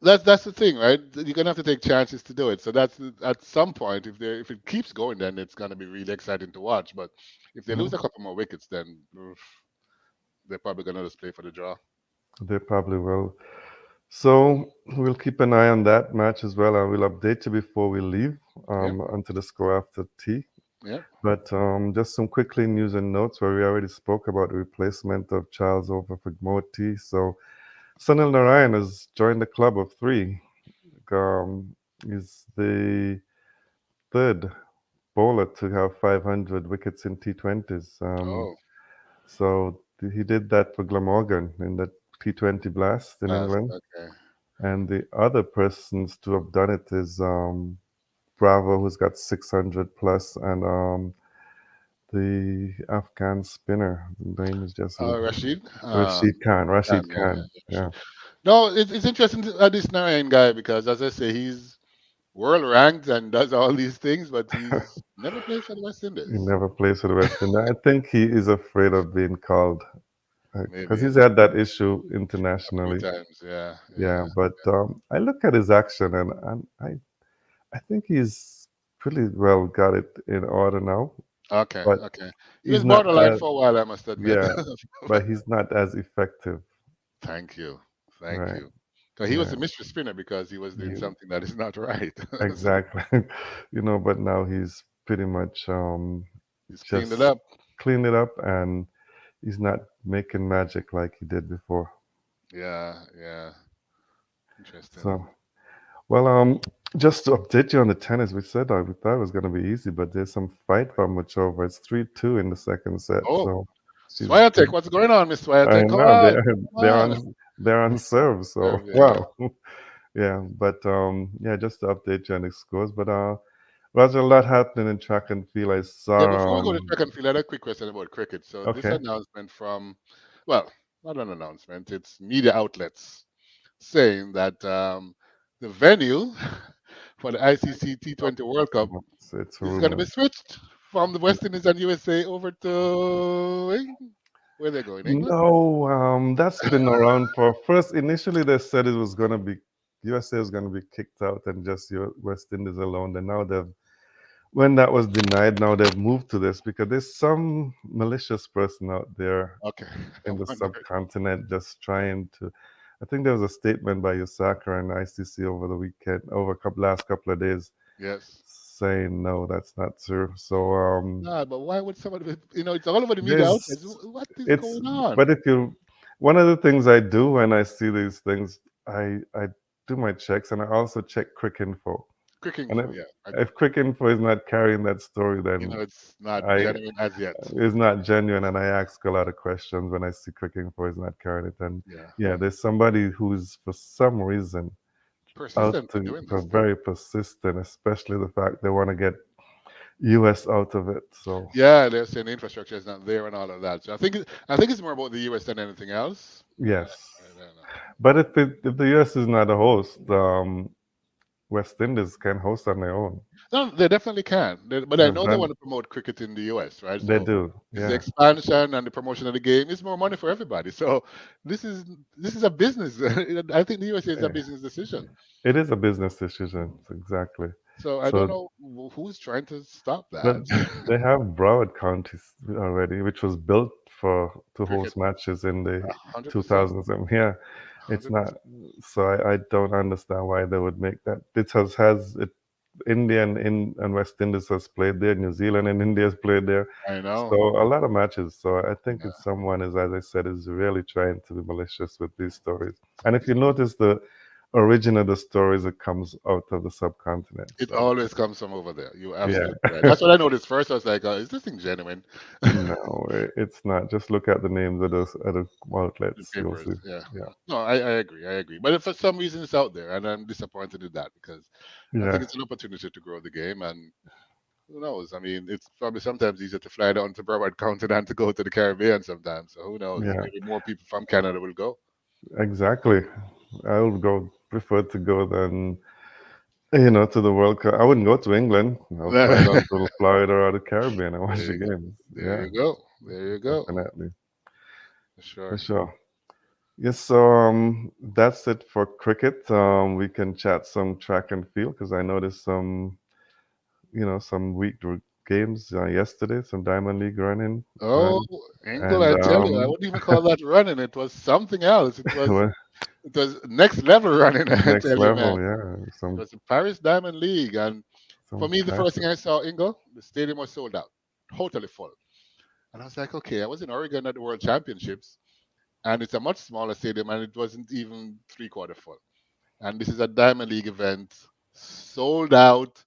Speaker 2: that's the thing, right? You're gonna have to take chances to do it. So that's at some point, if it keeps going, then it's gonna be really exciting to watch. But if they lose
Speaker 1: mhm,
Speaker 2: a couple more wickets, then they're probably gonna just play for the draw.
Speaker 1: they probably will. So we'll keep an eye on that match as well, and we'll update you before we leave
Speaker 2: Yep,
Speaker 1: onto the score after tea.
Speaker 2: yep.
Speaker 1: But just some quickly news and notes where we already spoke about the replacement of Charles over for Moti. So Sunil Narayan has joined the club of three. He's the third bowler to have 500 wickets in T20s.
Speaker 2: Oh,
Speaker 1: So he did that for Glamorgan in the T20 Blast in
Speaker 2: that's
Speaker 1: England.
Speaker 2: okay.
Speaker 1: And the other persons to have done it is Bravo, who's got 600 plus, and the Afghan spinner. The name is just
Speaker 2: Rashid.
Speaker 1: Rashid Khan.
Speaker 2: Khan,
Speaker 1: Rashid
Speaker 2: yeah, yeah,
Speaker 1: Khan.
Speaker 2: yeah,
Speaker 1: Yeah,
Speaker 2: Rashid. No, it's interesting this Narayan guy because, as I say, he's world ranked and does all these things, but he's never played for the West
Speaker 1: he
Speaker 2: Indies.
Speaker 1: never plays for the West Indies. I think he is afraid of being called because
Speaker 2: Maybe
Speaker 1: he's had that issue
Speaker 2: a few
Speaker 1: internationally.
Speaker 2: times. Yeah,
Speaker 1: Yeah,
Speaker 2: yeah.
Speaker 1: but I look at his action and I think he's pretty well got it in order now.
Speaker 2: Okay,
Speaker 1: But
Speaker 2: okay. He was
Speaker 1: he's not
Speaker 2: borderline
Speaker 1: as
Speaker 2: for a while, I must admit.
Speaker 1: yeah, but he's not as effective.
Speaker 2: Thank you, thank
Speaker 1: Right.
Speaker 2: you. 'Cause he was
Speaker 1: Yeah.
Speaker 2: a mystery spinner because he was doing
Speaker 1: He,
Speaker 2: something that is not right. So
Speaker 1: exactly. But now he's pretty much
Speaker 2: he's cleaned it
Speaker 1: just
Speaker 2: up.
Speaker 1: cleaned it up and he's not making magic like he did before.
Speaker 2: Yeah, yeah. Interesting.
Speaker 1: So, well, just to update you on the tennis, we said we thought it was going to be easy, but there's some fight from Machova. It's 3-2 in the second set.
Speaker 2: Oh,
Speaker 1: So she's,
Speaker 2: Swiatek, what's going on, Miss
Speaker 1: I
Speaker 2: Swiatek? Come
Speaker 1: know
Speaker 2: on,
Speaker 1: they're
Speaker 2: come
Speaker 1: they're
Speaker 2: on.
Speaker 1: on they're on serve. So
Speaker 2: Yeah.
Speaker 1: wow, yeah. But yeah, just to update you on the scores. But Roger, a lot happening in track and field. I
Speaker 2: Yeah,
Speaker 1: saw
Speaker 2: before we go to track and field, I had a quick question about cricket. So this
Speaker 1: okay,
Speaker 2: announcement from, well, not an announcement, it's media outlets saying that the venue for the ICC T20 World Cup
Speaker 1: it's a
Speaker 2: is going to
Speaker 1: rumor.
Speaker 2: be switched from the West Indies and USA over to where they go in England.
Speaker 1: No, that's been around for first. Initially, they said it was going to be USA was going to be kicked out and just West Indies alone. And now they've when that was denied, now they've moved to this because there's some malicious person out there
Speaker 2: Okay, I
Speaker 1: in the
Speaker 2: wonder.
Speaker 1: subcontinent just trying to. I think there was a statement by Osaka and ICC over the weekend, over last couple of days,
Speaker 2: Yes.
Speaker 1: saying no, that's not true. So
Speaker 2: Nah, but why would somebody, it's all over the media outlets.
Speaker 1: there's
Speaker 2: What is
Speaker 1: it's
Speaker 2: going on?
Speaker 1: but if you one of the things I do when I see these things, I do my checks and I also check Quick Info.
Speaker 2: Cricket
Speaker 1: And
Speaker 2: info, yeah.
Speaker 1: if Quick Info is not carrying that story, then
Speaker 2: It's not
Speaker 1: I
Speaker 2: genuine as yet.
Speaker 1: it's not genuine, and I ask a lot of questions when I see Quick Info is not carrying it. And
Speaker 2: Yeah.
Speaker 1: yeah, there's somebody who's for some reason out
Speaker 2: Persistent in
Speaker 1: to
Speaker 2: doing
Speaker 1: for
Speaker 2: this thing.
Speaker 1: very persistent, especially the fact they want to get US out of it. So
Speaker 2: Yeah, they're saying the infrastructure is not there and all of that. So I think it's more about the US than anything else.
Speaker 1: yes,
Speaker 2: I don't know.
Speaker 1: but if the US is not a host, West Indies can host on their own.
Speaker 2: No, they definitely can. But I
Speaker 1: They've
Speaker 2: know they
Speaker 1: done,
Speaker 2: want to promote cricket in the US, right?
Speaker 1: they
Speaker 2: So
Speaker 1: do,
Speaker 2: it's the
Speaker 1: yeah,
Speaker 2: expansion and the promotion of the game. It's more money for everybody. So this is this is a business. I think the USA is a
Speaker 1: yeah.
Speaker 2: business decision.
Speaker 1: It is a business decision, exactly.
Speaker 2: So I don't
Speaker 1: So,
Speaker 2: know who's trying to stop
Speaker 1: but
Speaker 2: that.
Speaker 1: they have Broward County already, which was built for to
Speaker 2: Cricket,
Speaker 1: host matches in the
Speaker 2: 100%,
Speaker 1: 2000s. And yeah, it's not.
Speaker 2: 100%.
Speaker 1: So I don't understand why they would make that. It has it. And West Indies has played there. New Zealand and India has played there.
Speaker 2: I
Speaker 1: So
Speaker 2: know.
Speaker 1: a lot of matches. So I think
Speaker 2: Yeah.
Speaker 1: it's someone is, as I said, is really trying to be malicious with these stories. And if you notice the origin of the stories, it comes out of the subcontinent.
Speaker 2: It
Speaker 1: So
Speaker 2: always comes from over there. You're
Speaker 1: yeah.
Speaker 2: absolutely right. That's what I noticed first. I was like, is this thing genuine?
Speaker 1: No, it's not. Just look at the names of those other
Speaker 2: The
Speaker 1: outlets. You'll
Speaker 2: papers,
Speaker 1: see.
Speaker 2: yeah.
Speaker 1: Yeah.
Speaker 2: No, I agree. I agree. But if for some reason it's out there, and I'm disappointed in that because I think
Speaker 1: Yeah.
Speaker 2: it's an opportunity to grow the game. And who knows? I mean, it's probably sometimes easier to fly down to Broward County than to go to the Caribbean sometimes. So who knows?
Speaker 1: Yeah.
Speaker 2: Maybe more people from Canada will go.
Speaker 1: Exactly. I would go prefer to go than to the World Cup. I wouldn't go to England. I'll fly
Speaker 2: There
Speaker 1: down to Florida or the Caribbean and watch the
Speaker 2: you go.
Speaker 1: games.
Speaker 2: There
Speaker 1: Yeah,
Speaker 2: you go. There you go.
Speaker 1: definitely.
Speaker 2: For
Speaker 1: For
Speaker 2: sure.
Speaker 1: sure. Yes, so that's it for cricket. We can chat some track and field because I noticed some games yesterday, some Diamond League running,
Speaker 2: Oh,
Speaker 1: run,
Speaker 2: Ingle,
Speaker 1: and
Speaker 2: I tell you, I wouldn't even call that running. It was something else.
Speaker 1: well,
Speaker 2: It was next level running, I
Speaker 1: next
Speaker 2: tell you, man.
Speaker 1: level, yeah,
Speaker 2: It was the Paris Diamond League. And for
Speaker 1: some
Speaker 2: me, the first thing
Speaker 1: classic.
Speaker 2: I saw, Ingle, the stadium was sold out, totally full. And I was like, okay, I was in Oregon at the World Championships, and it's a much smaller stadium, and it wasn't even three-quarter full. And this is a Diamond League event, sold out.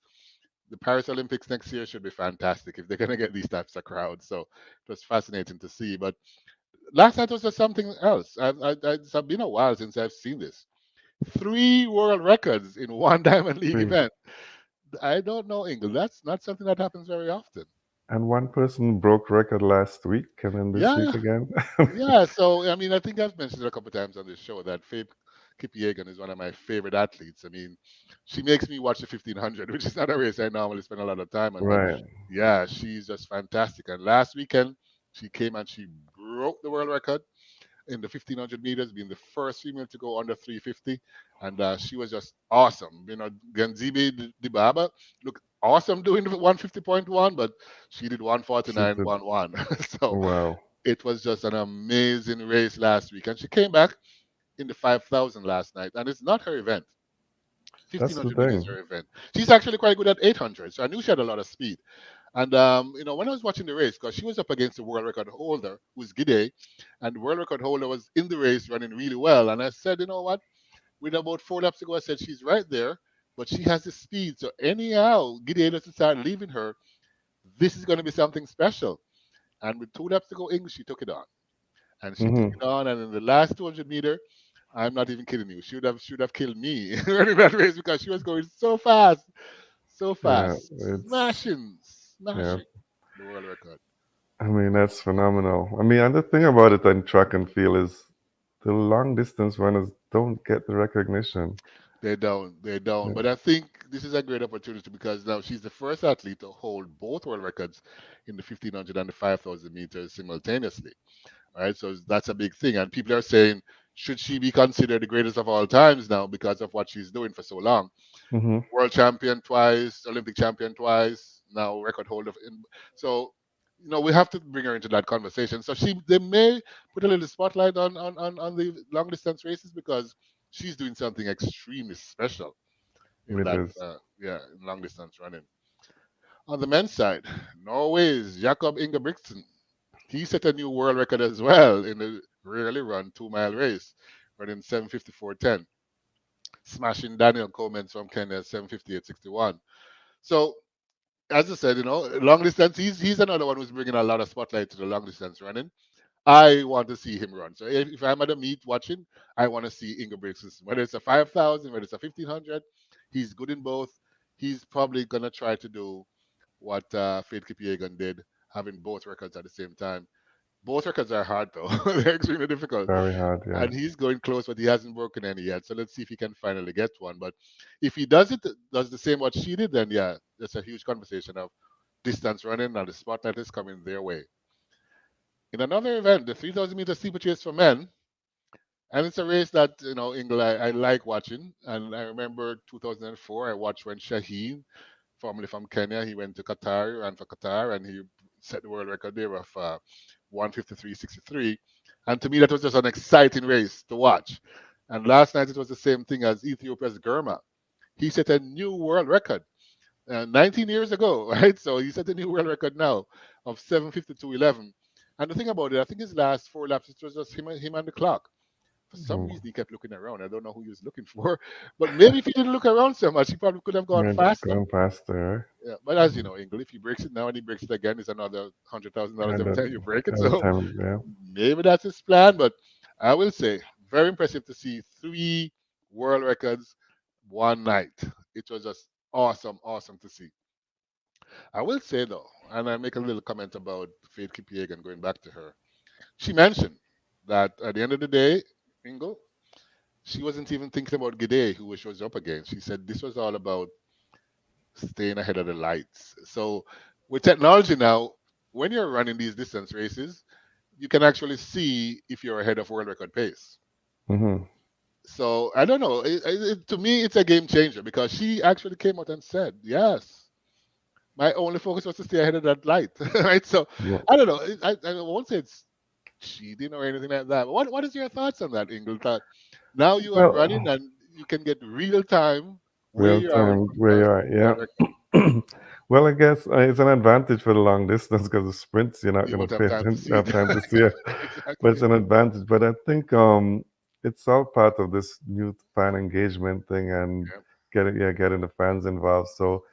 Speaker 2: The Paris Olympics next year should be fantastic if they're going to get these types of crowds. So it was fascinating to see. But last night was just something else. It's been a while since I've seen this. Three world records in one Diamond League
Speaker 1: Three.
Speaker 2: event. I don't know, England. That's not something that happens very often.
Speaker 1: And one person broke record last week, and then this week
Speaker 2: Yeah,
Speaker 1: again.
Speaker 2: yeah. So I mean, I think I've mentioned it a couple of times on this show that Faith Kipyegon is one of my favorite athletes. I mean, she makes me watch the 1500, which is not a race I normally spend a lot of time on, but
Speaker 1: Right.
Speaker 2: yeah, she's just fantastic. And last weekend, she came and she broke the world record in the 1500 meters, being the first female to go under 350, and she was just awesome. You know, Genzibe Dibaba looked awesome doing the 150.1, but she did
Speaker 1: She did.
Speaker 2: 149.11. So
Speaker 1: Wow.
Speaker 2: it was just an amazing race last week, and she came back in the 5,000 last night, and it's not her event.
Speaker 1: That's the
Speaker 2: 1500 meters is
Speaker 1: thing.
Speaker 2: her event. She's actually quite good at 800, so I knew she had a lot of speed. And when I was watching the race, because she was up against the world record holder, who's Gide, and the world record holder was in the race running really well. And I said, you know what? With about 4 laps to go, I said she's right there, but she has the speed. So anyhow, Gide doesn't start leaving her. This is going to be something special. And with 2 laps to go, English, she took it on, and she took
Speaker 1: Hmm.
Speaker 2: it on. And in the last 200-meter, I'm not even kidding you, she would have killed me running that race because she was going so
Speaker 1: Yeah,
Speaker 2: fast,
Speaker 1: it's yeah.
Speaker 2: smashing the world record.
Speaker 1: I mean, that's phenomenal. I mean, and the thing about it in track and field is the long distance runners don't get the recognition.
Speaker 2: They don't.
Speaker 1: Yeah.
Speaker 2: But I think this is a great opportunity because now she's the first athlete to hold both world records in the 1500 and the 5,000 meters simultaneously. Right, so that's a big thing, and people are saying, should she be considered the greatest of all times now because of what she's doing for so long?
Speaker 1: Hmm.
Speaker 2: World champion twice, Olympic champion twice, now record holder. So, we have to bring her into that conversation. So they may put a little spotlight on the long distance races because she's doing something extremely special in
Speaker 1: It
Speaker 2: that,
Speaker 1: is
Speaker 2: in long distance running. On the men's side, Norway's Jakob Ingebrigtsen, he set a new world record as well in the rarely run 2 mile race, running 7:54:10, smashing Daniel Coleman from Kenya's 7:58:61. So as I said, long distance, he's another one who's bringing a lot of spotlight to the long distance running. I want to see him run. So if I'm at a meet watching, I want to see Inge Briggs. Whether it's a 5,000, whether it's a 1,500, he's good in both. He's probably going to try to do what Faith Kipyegon did, having both records at the same time. Both records are hard, though. They're extremely difficult.
Speaker 1: very hard. Yeah.
Speaker 2: And he's going close, but he hasn't broken any yet. So let's see if he can finally get one. But if he does the same what she did, then yeah, that's a huge conversation of distance running, and the spotlight is coming their way. In another event, the 3,000-meter steeplechase for men, and it's a race that, Ingle, I like watching. And I remember 2004, I watched when Shaheen, formerly from Kenya, he went to Qatar, ran for Qatar, and he set the world record there of 153.63. And to me, that was just an exciting race to watch. And last night, it was the same thing as Ethiopia's Germa. He set a new world record 19 years ago, right? So he set a new world record now of 7:52:11. And the thing about it, I think his last 4 laps, it was just him and the clock. For some
Speaker 1: Mhm.
Speaker 2: reason, he kept looking around. I don't know who he was looking for, but maybe if he didn't look around so much, he probably could have gone
Speaker 1: Maybe
Speaker 2: faster.
Speaker 1: going faster.
Speaker 2: Yeah, but as you know, Ingle, if he breaks it now and he breaks it again, it's another $100,000
Speaker 1: And
Speaker 2: every
Speaker 1: that
Speaker 2: time you break it.
Speaker 1: at the
Speaker 2: So
Speaker 1: time, yeah.
Speaker 2: maybe that's his plan. But I will say, very impressive to see 3 world records one night. It was just awesome, awesome to see. I will say though, and I make a little comment about Faith Kipyegon going back to her. She mentioned that at the end of the day, Ingle, she wasn't even thinking about Gide, who she was up against. She said this was all about staying ahead of the lights. So with technology now, when you're running these distance races, you can actually see if you're ahead of world record pace.
Speaker 1: Hmm.
Speaker 2: So I don't know. To me, it's a game changer because she actually came out and said, "Yes, my only focus was to stay ahead of that light." Right. So
Speaker 1: Yeah.
Speaker 2: I don't know. I won't say it's cheating or anything like that. But what is your thoughts on that, Ingle? That now you are running
Speaker 1: Well,
Speaker 2: and you can get real time where
Speaker 1: real
Speaker 2: you are in
Speaker 1: time where you
Speaker 2: comparison
Speaker 1: are,
Speaker 2: to the world record.
Speaker 1: yeah. Well, I guess it's an advantage for the long distance because the sprints you're not
Speaker 2: You
Speaker 1: going
Speaker 2: won't
Speaker 1: to
Speaker 2: have
Speaker 1: pay
Speaker 2: time to
Speaker 1: attention,
Speaker 2: see it.
Speaker 1: have time to see it, but it's
Speaker 2: Exactly.
Speaker 1: an advantage. But I think it's all part of this new fan engagement thing and
Speaker 2: Yeah.
Speaker 1: getting the fans involved. So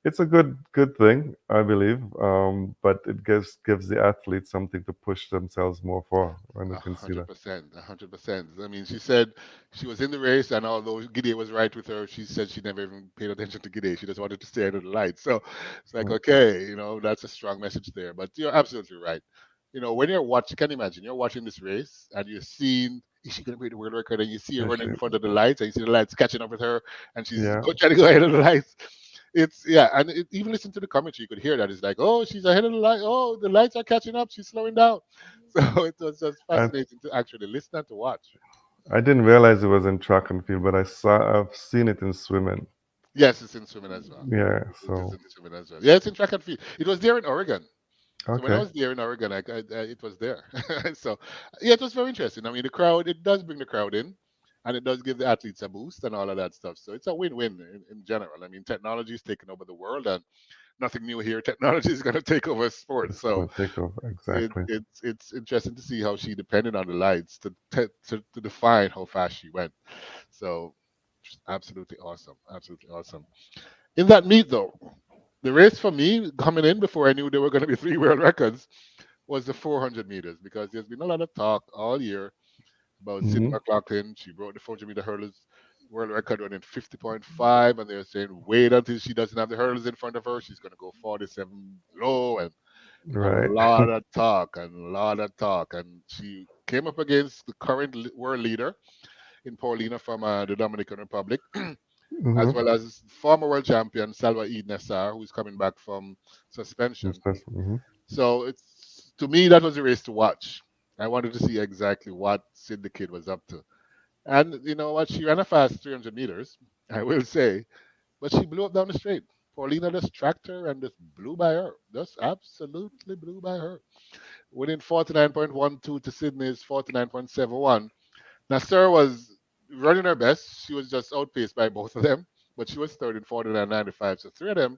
Speaker 1: it's a good thing, I believe. But it gives the athletes something to push themselves more for when they
Speaker 2: A
Speaker 1: can see
Speaker 2: hundred
Speaker 1: that.
Speaker 2: percent, 100%. I mean, she said she was in the race, and although Gide was right with her, she said she never even paid attention to Gide. She just wanted to stay under the lights. So it's like,
Speaker 1: Mm,
Speaker 2: okay, that's a strong message there. But you're absolutely right. When you're watching, can you imagine you're watching this race and you're seeing, is she going to break the world record? And you see her
Speaker 1: yeah,
Speaker 2: running in front of the lights, and you see the lights catching up with her, and she's
Speaker 1: yeah.
Speaker 2: trying to go ahead of the lights. It's yeah, and even listen to the commentary, you could hear that. It's like, oh, she's ahead of the light. Oh, the lights are catching up. She's slowing down. So it was just
Speaker 1: I
Speaker 2: fascinating to actually listen and to watch.
Speaker 1: I didn't realize it was in track and field, but I've seen it in swimming.
Speaker 2: Yes, it's in swimming as well.
Speaker 1: Yeah.
Speaker 2: It is
Speaker 1: So
Speaker 2: in swimming as well. Yeah, it's in track and field. It was there in Oregon. So when I
Speaker 1: okay.
Speaker 2: was there in Oregon, it was there. So yeah, it was very interesting. I mean, the crowd, it does bring the crowd in, and it does give the athletes a boost and all of that stuff. So it's a win-win in general. I mean, technology is taking over the world, and nothing new here. Technology is going to take over sports.
Speaker 1: It's
Speaker 2: So
Speaker 1: gonna take over
Speaker 2: it,
Speaker 1: exactly.
Speaker 2: it's interesting to see how she depended on the lights to define how fast she went. So just absolutely awesome, absolutely awesome. In that meet though, the race for me coming in before I knew there were going to be three world records was the 400 meters, because there's been a lot of talk all year about Sydney
Speaker 1: Hmm.
Speaker 2: McLaughlin. She broke the 400-meter hurlers world record running 50.5, and they're saying wait until she doesn't have the hurdles in front of her. She's going to go 47 low, and a
Speaker 1: Right.
Speaker 2: lot of talk and a lot of talk. And she came up against the current world leader in Paulina from the Dominican Republic,
Speaker 1: Hmm.
Speaker 2: as well as former world champion Salwa Eid Nassar, who's coming back from suspension.
Speaker 1: Hmm.
Speaker 2: So it's to me that was a race to watch. I wanted to see exactly what Sid the Kid was up to. And you know what? She ran a fast 300 meters, I will say, but she blew up down the straight. Paulina just tracked her and just blew by her. Just absolutely blew by her. Winning 49.12 to Sydney's 49.71. Nasser was running her best. She was just outpaced by both of them, but she was third in 49.95. So three of them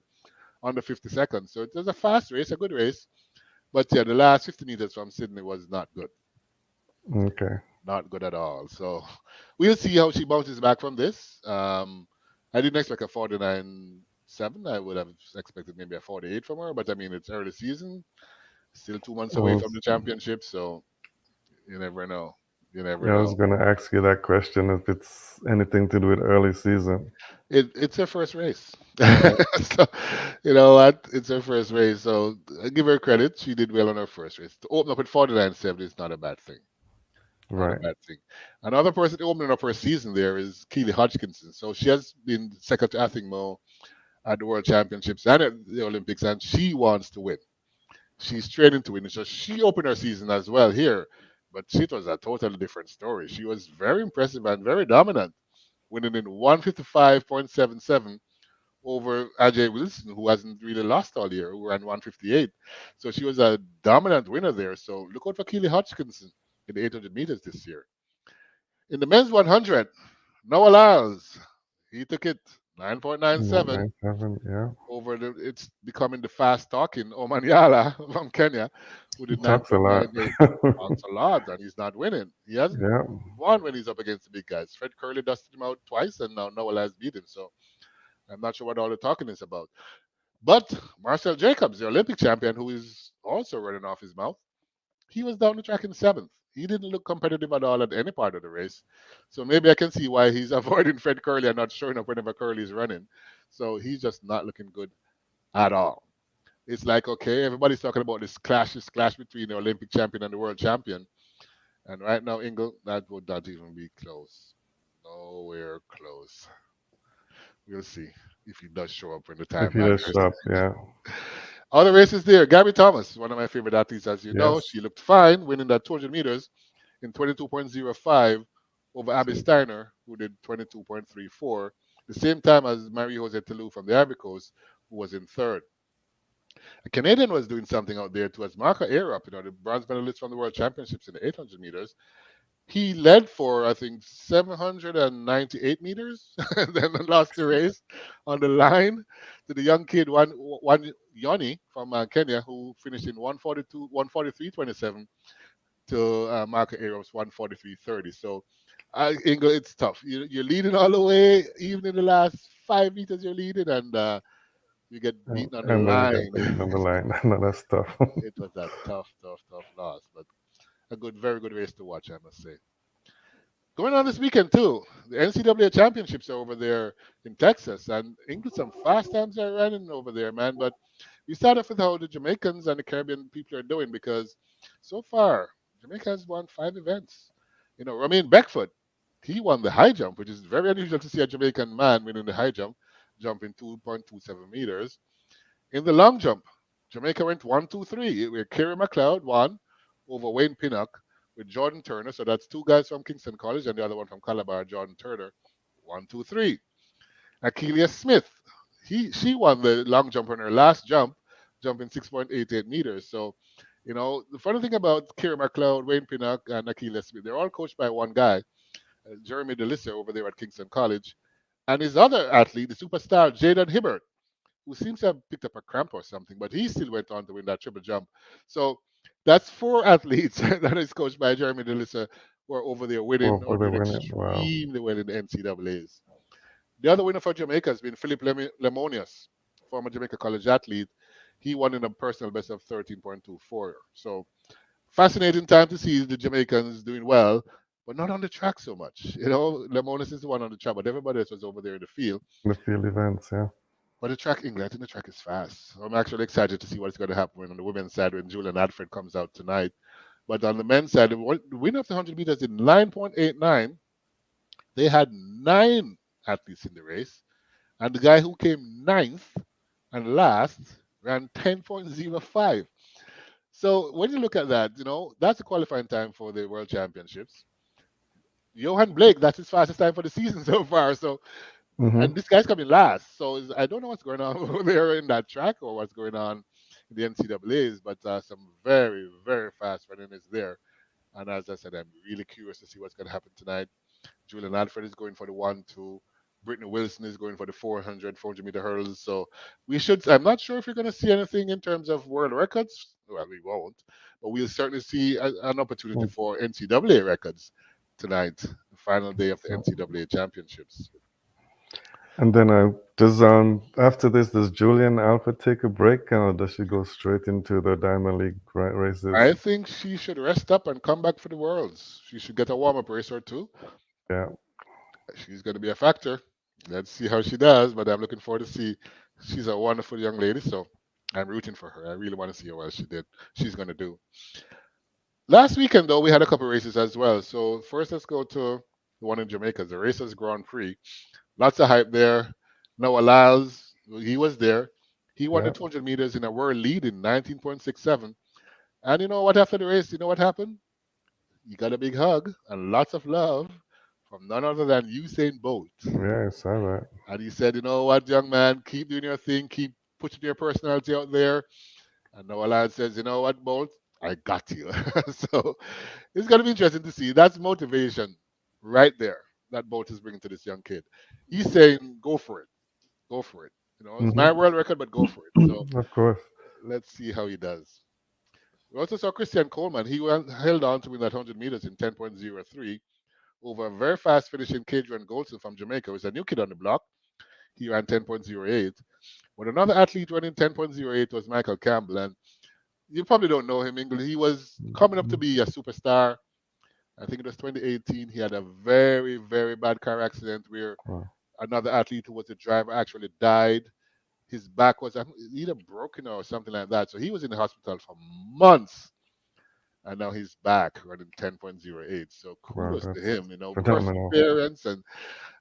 Speaker 2: under 50 seconds. So it was a fast race, a good race. But yeah, the last 50 meters from Sydney was not good.
Speaker 1: Okay.
Speaker 2: Not good at all. So we'll see how she bounces back from this. I didn't expect a 49.7. I would have expected maybe a 48 from her, but I mean, it's early season, still 2 months away
Speaker 1: Well,
Speaker 2: from the championship. So you never know. You never
Speaker 1: yeah, I was
Speaker 2: know.
Speaker 1: gonna ask you that question if it's anything to do with early season.
Speaker 2: It's her first race.
Speaker 1: Okay.
Speaker 2: So, you know what? It's her first race. So I give her credit. She did well on her first race. To open up at 49.7 is not a bad thing. Not a
Speaker 1: Right.
Speaker 2: bad thing. Another person opening up her season there is Keely Hodgkinson. So she has been second to Athingmo at the World Championships and at the Olympics, and she wants to win. She's training to win. So she opened her season as well here, but it was a totally different story. She was very impressive and very dominant, winning in 155.77 over Ajay Wilson, who hasn't really lost all year, who ran 158. So she was a dominant winner there. So look out for Keely Hodgkinson in the 800 meters this year. In the men's 100, Noah Lyles, he took it 9.97
Speaker 1: 997. Yeah.
Speaker 2: over it's becoming the fast talking Omanyala from Kenya, who
Speaker 1: He
Speaker 2: did
Speaker 1: talks a lot.
Speaker 2: 9.98. Talks a lot, and he's not winning. He hasn't
Speaker 1: Yeah.
Speaker 2: won when he's up against the big guys. Fred Curley dusted him out twice, and now Noah Lyles beat him. So I'm not sure what all the talking is about. But Marcel Jacobs, the Olympic champion, who is also running off his mouth, he was down the track in seventh. He didn't look competitive at all at any part of the race. So maybe I can see why he's avoiding Fred Curley and not showing up whenever Curley is running. So he's just not looking good at all. It's like, okay, everybody's talking about this clash between the Olympic champion and the world champion. And right now, Ingle, that would not even be close. Nowhere close. We'll see if he does show up when the
Speaker 1: If
Speaker 2: time
Speaker 1: he does
Speaker 2: matters.
Speaker 1: shop, yeah.
Speaker 2: Other races there. Gabby Thomas, one of my favorite athletes, as you know.
Speaker 1: Yes.
Speaker 2: She looked fine winning that 200 meters in 22.05 over Abby
Speaker 1: So,
Speaker 2: Steiner, who did 22.34, the same time as Marie Jose Telou from the Ivory Coast, who was in third. A Canadian was doing something out there too, as Marco Arup, the bronze medalist from the World Championships in the 800 meters. He led for, I think, 798 meters, and then lost the race on the line to the young kid, one Yoni from Kenya, who finished in 142, 143.27 to Marco Arup's 143.30. So, Ingle, it's tough. You're leading all the way, even in the last 5 meters, you're leading, and You get beaten on the
Speaker 1: And then we got
Speaker 2: line.
Speaker 1: beaten on the line. No, that's tough.
Speaker 2: It was a tough, tough, tough loss, but a good, very good race to watch, I must say. Going on this weekend too, the NCAA championships are over there in Texas, and England some fast times are running over there, man. But we start off with how the Jamaicans and the Caribbean people are doing because so far Jamaica has won 5 events. Romain Beckford, he won the high jump, which is very unusual to see a Jamaican man winning the high jump, jumping 2.27 meters. In the long jump, Jamaica went 1, 2, 3, where Kerry McLeod won over Wayne Pinnock with Jordan Turner. So that's two guys from Kingston College and the other one from Calabar, Jordan Turner. 1, 2, 3. Akeelia Smith, she won the long jump on her last jump, jumping 6.88 meters. So, the funny thing about Kerry McLeod, Wayne Pinnock, and Akeelia Smith, they're all coached by one guy, Jeremy DeLissa over there at Kingston College. And his other athlete, the superstar Jaden Hibbert, who seems to have picked up a cramp or something, but he still went on to win that triple jump. So that's 4 athletes that is coached by Jeremy DeLissa who are over there winning
Speaker 1: Well,
Speaker 2: or
Speaker 1: for the
Speaker 2: doing
Speaker 1: winning. Wow.
Speaker 2: extremely well in the NCAAs. The other winner for Jamaica has been Philip Lemonius, former Jamaica College athlete. He won in a personal best of 13.24. So fascinating time to see the Jamaicans doing well, but not on the track so much. Lemonius is the one on the track, but everybody else was over there in the field.
Speaker 1: The field events, yeah.
Speaker 2: But the track, England, I think the track is fast. So I'm actually excited to see what's going to happen on the women's side when Julian Adford comes out tonight. But on the men's side, the winner of the 100 meters in 9.89, they had 9 athletes in the race. And the guy who came ninth and last ran 10.05. So when you look at that, that's the qualifying time for the World Championships. Johan Blake, that's his fastest time for the season so far. So
Speaker 1: Hmm.
Speaker 2: and this guy's coming last. So I don't know what's going on over there in that track or what's going on in the NCAAs, but some very, very fast running is there. And as I said, I'm really curious to see what's going to happen tonight. Julian Alfred is going for the 1, 2. Brittany Wilson is going for the 400, 400-meter hurdles. So I'm not sure if you're going to see anything in terms of world records. Well, we won't, but we'll certainly see an opportunity for NCAA records tonight, the final day of the
Speaker 1: So,
Speaker 2: NCAA championships.
Speaker 1: and then after this, does Julian Alpha take a break, or does she go straight into the Diamond League
Speaker 2: I
Speaker 1: races?
Speaker 2: think she should rest up and come back for the Worlds. She should get a warm up race or two.
Speaker 1: Yeah,
Speaker 2: She's going to be a factor. Let's see how she does, but I'm looking forward to see. She's a wonderful young lady, so I'm rooting for her. I really want to see how well she's going to do. Last weekend, though, we had a couple races as well. So first, let's go to the one in Jamaica, the Racers Grand Prix. Lots of hype there. Noah Lyles, he was there. He won the
Speaker 1: yeah.
Speaker 2: 200 meters in a world lead in 19.67. And you know what? After the race, you know what happened? You got a big hug and lots of love from none other than Usain Bolt.
Speaker 1: Yeah, I saw that.
Speaker 2: And he said, you know what, young man, keep doing your thing, keep pushing your personality out there. And Noah Lyles says, you know what, Bolt, I got you. So it's going to be interesting to see. That's motivation right there that Bolt is bringing to this young kid. He's saying, go for it. Go for it. It's my
Speaker 1: Hmm.
Speaker 2: world record, but go for it. So
Speaker 1: Of course.
Speaker 2: let's see how he does. We also saw Christian Coleman. He held on to win that 100 meters in 10.03 over a very fast finishing Cadrian Goldson from Jamaica, who's a new kid on the block. He ran 10.08. But another athlete running 10.08 was Michael Campbell. And you probably don't know him, Ingle. He was coming up to be a superstar. I think it was 2018. He had a very, very bad car accident where
Speaker 1: Wow.
Speaker 2: another athlete who was the driver actually died. His back was either broken or something like that. So he was in the hospital for months. And now he's back running 10.08. So
Speaker 1: Wow,
Speaker 2: kudos to
Speaker 1: that's
Speaker 2: him,
Speaker 1: phenomenal.
Speaker 2: perseverance. And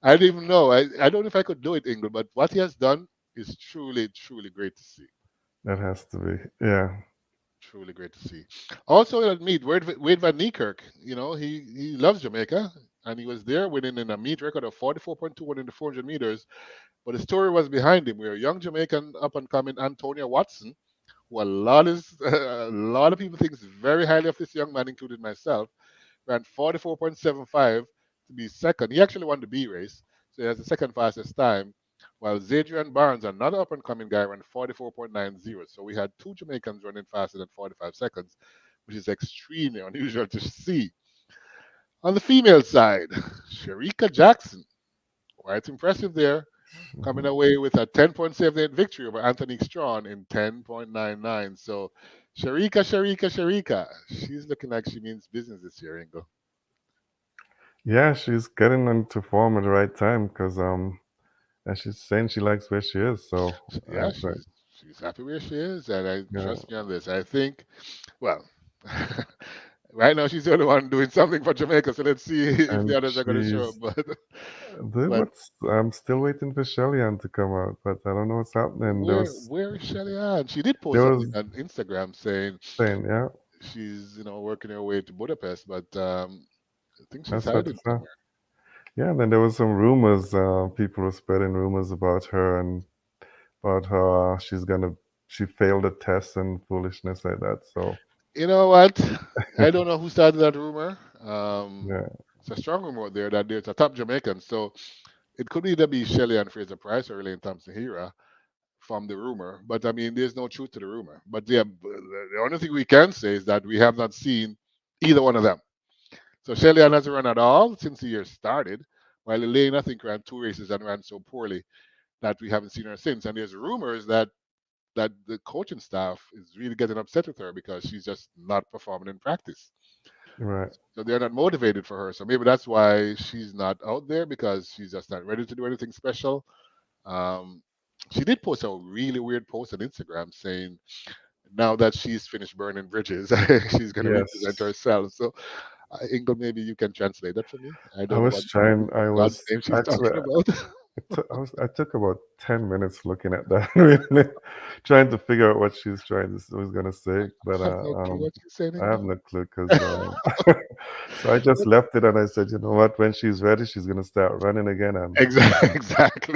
Speaker 2: I didn't even know. I don't know if I could do it, England, but what he has done is truly, truly great to see.
Speaker 1: That has to be. Yeah,
Speaker 2: Truly great to see. Also, at meet Wade Van Niekerk. He loves Jamaica, and he was there winning in a meet record of 44.21 in the 400 meters. But the story was behind him. Where a young Jamaican up and coming Antonia Watson, who a lot of people think very highly of this young man, including myself, ran 44.75 to be second. He actually won the B race, so he has the second fastest time. While Zadrian Barnes, another up and coming guy, ran 44.90. So we had two Jamaicans running faster than 45 seconds, which is extremely unusual to see. On the female side, Sharika Jackson, quite impressive there. coming
Speaker 1: Mhm.
Speaker 2: away with a 10.78 victory over Anthony Strawn in 10.99. So Sharika, she's looking like she means business this year, Ingo.
Speaker 1: Yeah, she's getting into form at the right time because and she's saying she likes where she is. So
Speaker 2: Yeah,
Speaker 1: but
Speaker 2: she's happy where she is, and I
Speaker 1: yeah,
Speaker 2: trust me on this. I think, well, right now she's the only one doing something for Jamaica. So let's see if
Speaker 1: and
Speaker 2: the others are going to show up.
Speaker 1: she's
Speaker 2: But
Speaker 1: what's I'm still waiting for Shellyan to come out, but I don't know what's happening.
Speaker 2: where is Shelly Ann? She did post
Speaker 1: There
Speaker 2: something
Speaker 1: was
Speaker 2: on Instagram saying
Speaker 1: saying, yeah,
Speaker 2: she's working her way to Budapest, but I think she's
Speaker 1: that's what
Speaker 2: hiding
Speaker 1: it's
Speaker 2: somewhere.
Speaker 1: yeah. And then there was some rumors. People were spreading rumors about her and about her. She failed a test and foolishness like that. So
Speaker 2: You know what? I don't know who started that rumor.
Speaker 1: yeah,
Speaker 2: It's a strong rumor out there that there's a top Jamaican. So it could either be Shelley and Fraser Price or Elaine Thompson Hira from the rumor. But I mean, there's no truth to the rumor. But yeah, the only thing we can say is that we have not seen either one of them. So Shelley Ann hasn't run at all since the year started, while Elaine, I think, ran two races and ran so poorly that we haven't seen her since. And there's rumors that the coaching staff is really getting upset with her because she's just not performing in practice.
Speaker 1: right,
Speaker 2: So they're not motivated for her. So maybe that's why she's not out there because she's just not ready to do anything special. Um, she did post a really weird post on Instagram saying now that she's finished burning bridges, she's going to represent
Speaker 1: yes.
Speaker 2: herself. So, Ingle, maybe you can translate that for me. I
Speaker 1: I
Speaker 2: don't know
Speaker 1: was
Speaker 2: what
Speaker 1: trying. I
Speaker 2: God's
Speaker 1: was
Speaker 2: name she's
Speaker 1: actually.
Speaker 2: talking about.
Speaker 1: I took about 10 minutes looking at that, really, trying to figure out what she's was gonna say, but
Speaker 2: I have no clue what she's saying,
Speaker 1: I have
Speaker 2: Ingle.
Speaker 1: no clue because so I just left it and I said, you know what, when she's ready, she's gonna start running again and
Speaker 2: Exactly. Exactly.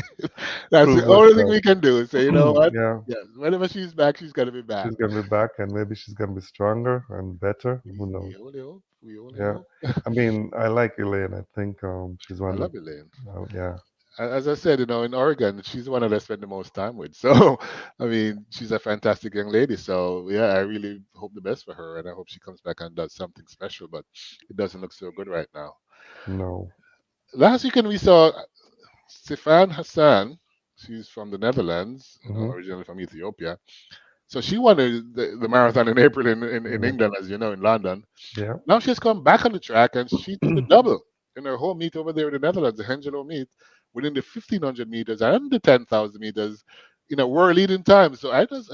Speaker 2: That's the
Speaker 1: prove
Speaker 2: only thing
Speaker 1: herself.
Speaker 2: we can do. Say, you know what?
Speaker 1: Yeah,
Speaker 2: Yes, whenever she's back, she's gonna be back.
Speaker 1: she's gonna be back and maybe she's gonna be stronger and better. Who
Speaker 2: We
Speaker 1: knows?
Speaker 2: only hope. We only
Speaker 1: Yeah,
Speaker 2: hope.
Speaker 1: I mean, I like Elaine. I think she's
Speaker 2: I
Speaker 1: one of
Speaker 2: love Elaine.
Speaker 1: yeah,
Speaker 2: As I said, in Oregon, she's the one that I spend the most time with. So, I mean, she's a fantastic young lady. So, yeah, I really hope the best for her, and I hope she comes back and does something special. But it doesn't look so good right now.
Speaker 1: no,
Speaker 2: Last weekend we saw Sifan Hassan. She's from the Netherlands,
Speaker 1: hmm,
Speaker 2: originally from Ethiopia. So she won the marathon in April in
Speaker 1: yeah,
Speaker 2: England, as you know, in London.
Speaker 1: yeah,
Speaker 2: Now she's come back on the track and she took the double in her home meet over there in the Netherlands, the Hengelo meet, within the 1500 meters and the 10,000 meters in a world leading time. So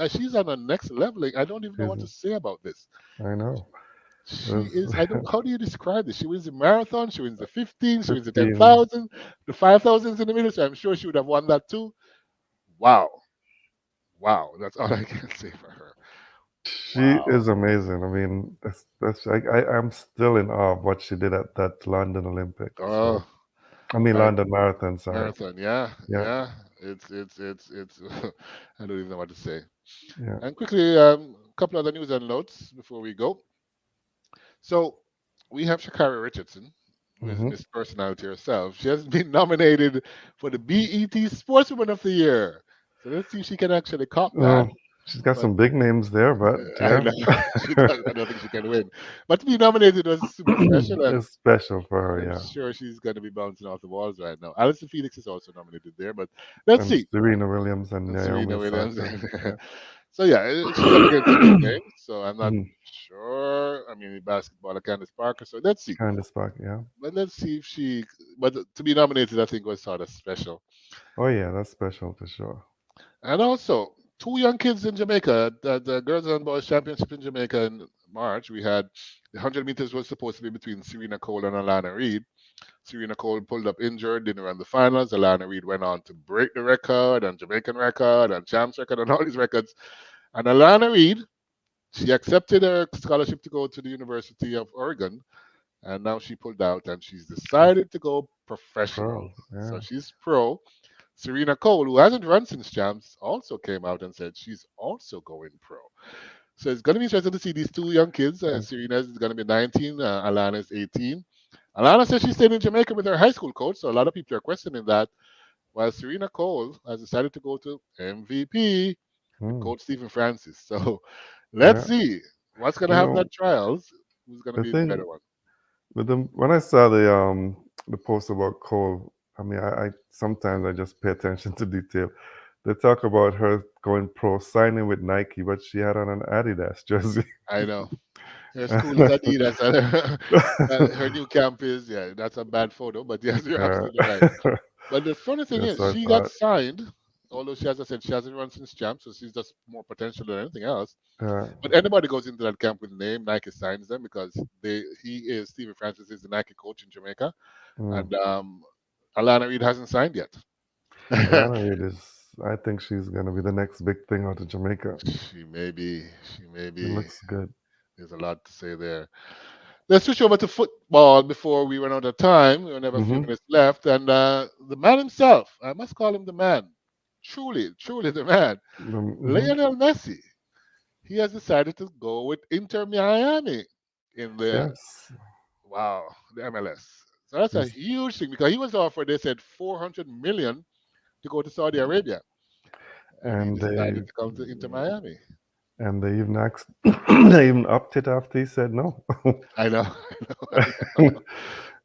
Speaker 2: she's on the next level. Like, I don't even know
Speaker 1: she's,
Speaker 2: what to say about this.
Speaker 1: I know.
Speaker 2: She
Speaker 1: There's
Speaker 2: is, I don't, how do you describe this? She wins the marathon, she wins the 15, she wins the
Speaker 1: 15.
Speaker 2: 10,000, the 5,000s in the middle. So I'm sure she would have won that too. Wow. Wow. That's all I can say for her.
Speaker 1: She
Speaker 2: Wow.
Speaker 1: is amazing. I mean, I'm still in awe of what she did at that London Olympics. So,
Speaker 2: Oh,
Speaker 1: I mean,
Speaker 2: I,
Speaker 1: London Marathon, sorry.
Speaker 2: marathon. Yeah.
Speaker 1: Yeah,
Speaker 2: Yeah. It's I don't even know what to say.
Speaker 1: yeah.
Speaker 2: And quickly, a couple other news and notes before we go. So we have Shakari Richardson, who is
Speaker 1: Hmm.
Speaker 2: Miss Personality herself. She has been nominated for the BET Sportswoman of the Year. So let's see if she can actually cop that.
Speaker 1: Oh, she's got
Speaker 2: But
Speaker 1: some big names there, but
Speaker 2: I
Speaker 1: yeah.
Speaker 2: know she does. I don't think she can win. But to be nominated was super special, and
Speaker 1: It's special for her,
Speaker 2: I'm
Speaker 1: yeah.
Speaker 2: sure she's going to be bouncing off the walls right now. Alison Felix is also nominated there, but let's
Speaker 1: And
Speaker 2: see.
Speaker 1: Serena Williams and
Speaker 2: And
Speaker 1: Naomi
Speaker 2: Serena Williams.
Speaker 1: Osaka. Yeah.
Speaker 2: So yeah, she's up against some big names. So I'm not
Speaker 1: Mm.
Speaker 2: sure. I mean, in basketball, Candace Parker. So let's see.
Speaker 1: Kind of spark, yeah.
Speaker 2: But let's see if she. But to be nominated, I think was sort of special.
Speaker 1: Oh yeah, that's special for sure.
Speaker 2: And also, two young kids in Jamaica. The girls and boys championship in Jamaica in March. We had the 100 meters was supposed to be between Serena Cole and Alana Reid. Serena Cole pulled up injured, didn't run the finals. Alana Reid went on to break the record and Jamaican record and champs record and all these records. And Alana Reid, she accepted her scholarship to go to the University of Oregon, and now she pulled out and she's
Speaker 1: She's
Speaker 2: decided to go professional.
Speaker 1: pro,
Speaker 2: So
Speaker 1: yeah.
Speaker 2: she's pro. Serena Cole, who hasn't run since champs, also came out and said she's also going pro. So it's going to be interesting to see these two young kids.
Speaker 1: And
Speaker 2: Serena is going to be 19, Alana is 18. Alana says she's staying in Jamaica with her high school coach, so a lot of people are questioning that. While Serena Cole has decided to go to MVP with
Speaker 1: mm,
Speaker 2: Coach Stephen Francis. So let's
Speaker 1: yeah.
Speaker 2: see what's going to
Speaker 1: You
Speaker 2: happen
Speaker 1: know,
Speaker 2: at trials. Who's going to
Speaker 1: the
Speaker 2: be the
Speaker 1: thing
Speaker 2: better one?
Speaker 1: with them when I saw the post about Cole, I mean, I sometimes I just pay attention to detail. They talk about her going pro, signing with Nike, but she had on an Adidas jersey.
Speaker 2: I know. Her school is Adidas, and her new camp is, yeah, that's a bad photo, but yes, you're
Speaker 1: Uh,
Speaker 2: absolutely right. But the funny thing
Speaker 1: yes,
Speaker 2: is,
Speaker 1: I
Speaker 2: she got
Speaker 1: thought.
Speaker 2: signed, although she, as I said, she hasn't run since champ, so she's just more potential than anything else.
Speaker 1: Uh,
Speaker 2: But anybody goes into that camp with a name, Nike signs them because he is Stephen Francis is the Nike coach in Jamaica,
Speaker 1: mm.
Speaker 2: and Alana Reid hasn't signed yet.
Speaker 1: Alana Reid is. I think she's gonna be the next big thing out of Jamaica.
Speaker 2: She may be, she may
Speaker 1: She
Speaker 2: be.
Speaker 1: looks good.
Speaker 2: There's a lot to say there. Let's switch over to football before we run out of time. We only have a few
Speaker 1: Hmm.
Speaker 2: minutes left, and the man himself, I must call him the man, truly, truly the man,
Speaker 1: Hmm.
Speaker 2: Lionel Messi. He has decided to go with Inter Miami in the
Speaker 1: Yes,
Speaker 2: wow the MLS. So that's a
Speaker 1: he's,
Speaker 2: huge thing because he was offered, they said, 400 million to go to Saudi Arabia, and he
Speaker 1: and
Speaker 2: decided to come to Inter Miami.
Speaker 1: they even asked, they even upped it after he said no.
Speaker 2: I know, I know.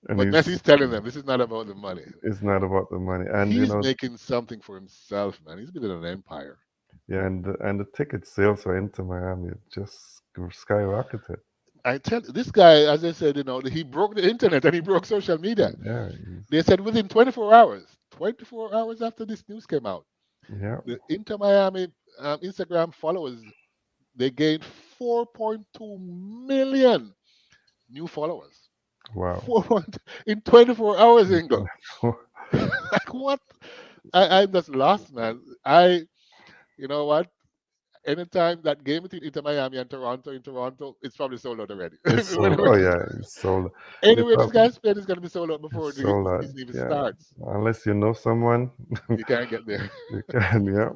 Speaker 1: And
Speaker 2: But Messi's telling them this is not about the money.
Speaker 1: it's not about the money, and
Speaker 2: He's making something for himself, man. He's building an empire.
Speaker 1: yeah, and the ticket sales for Inter Miami just skyrocketed.
Speaker 2: I tell you, this guy, as I said, he broke the internet and he broke social media.
Speaker 1: Yeah,
Speaker 2: They said within 24 hours, 24 hours after this news came out,
Speaker 1: yeah,
Speaker 2: the Inter Miami Instagram followers, they gained 4.2 million new followers.
Speaker 1: wow.
Speaker 2: 4. In 24 hours, Ingle. Like what? I'm just lost, man. You know what? Anytime that game between Inter Miami and Toronto in Toronto, it's probably sold out already.
Speaker 1: It's sold.
Speaker 2: Whenever
Speaker 1: Oh yeah, it's sold. It's
Speaker 2: Anywhere this
Speaker 1: up.
Speaker 2: guy's playing is going to be sold out before
Speaker 1: It's
Speaker 2: the
Speaker 1: sold out.
Speaker 2: season even
Speaker 1: Yeah,
Speaker 2: starts.
Speaker 1: unless you know someone,
Speaker 2: You can't get there.
Speaker 1: you can. Yeah,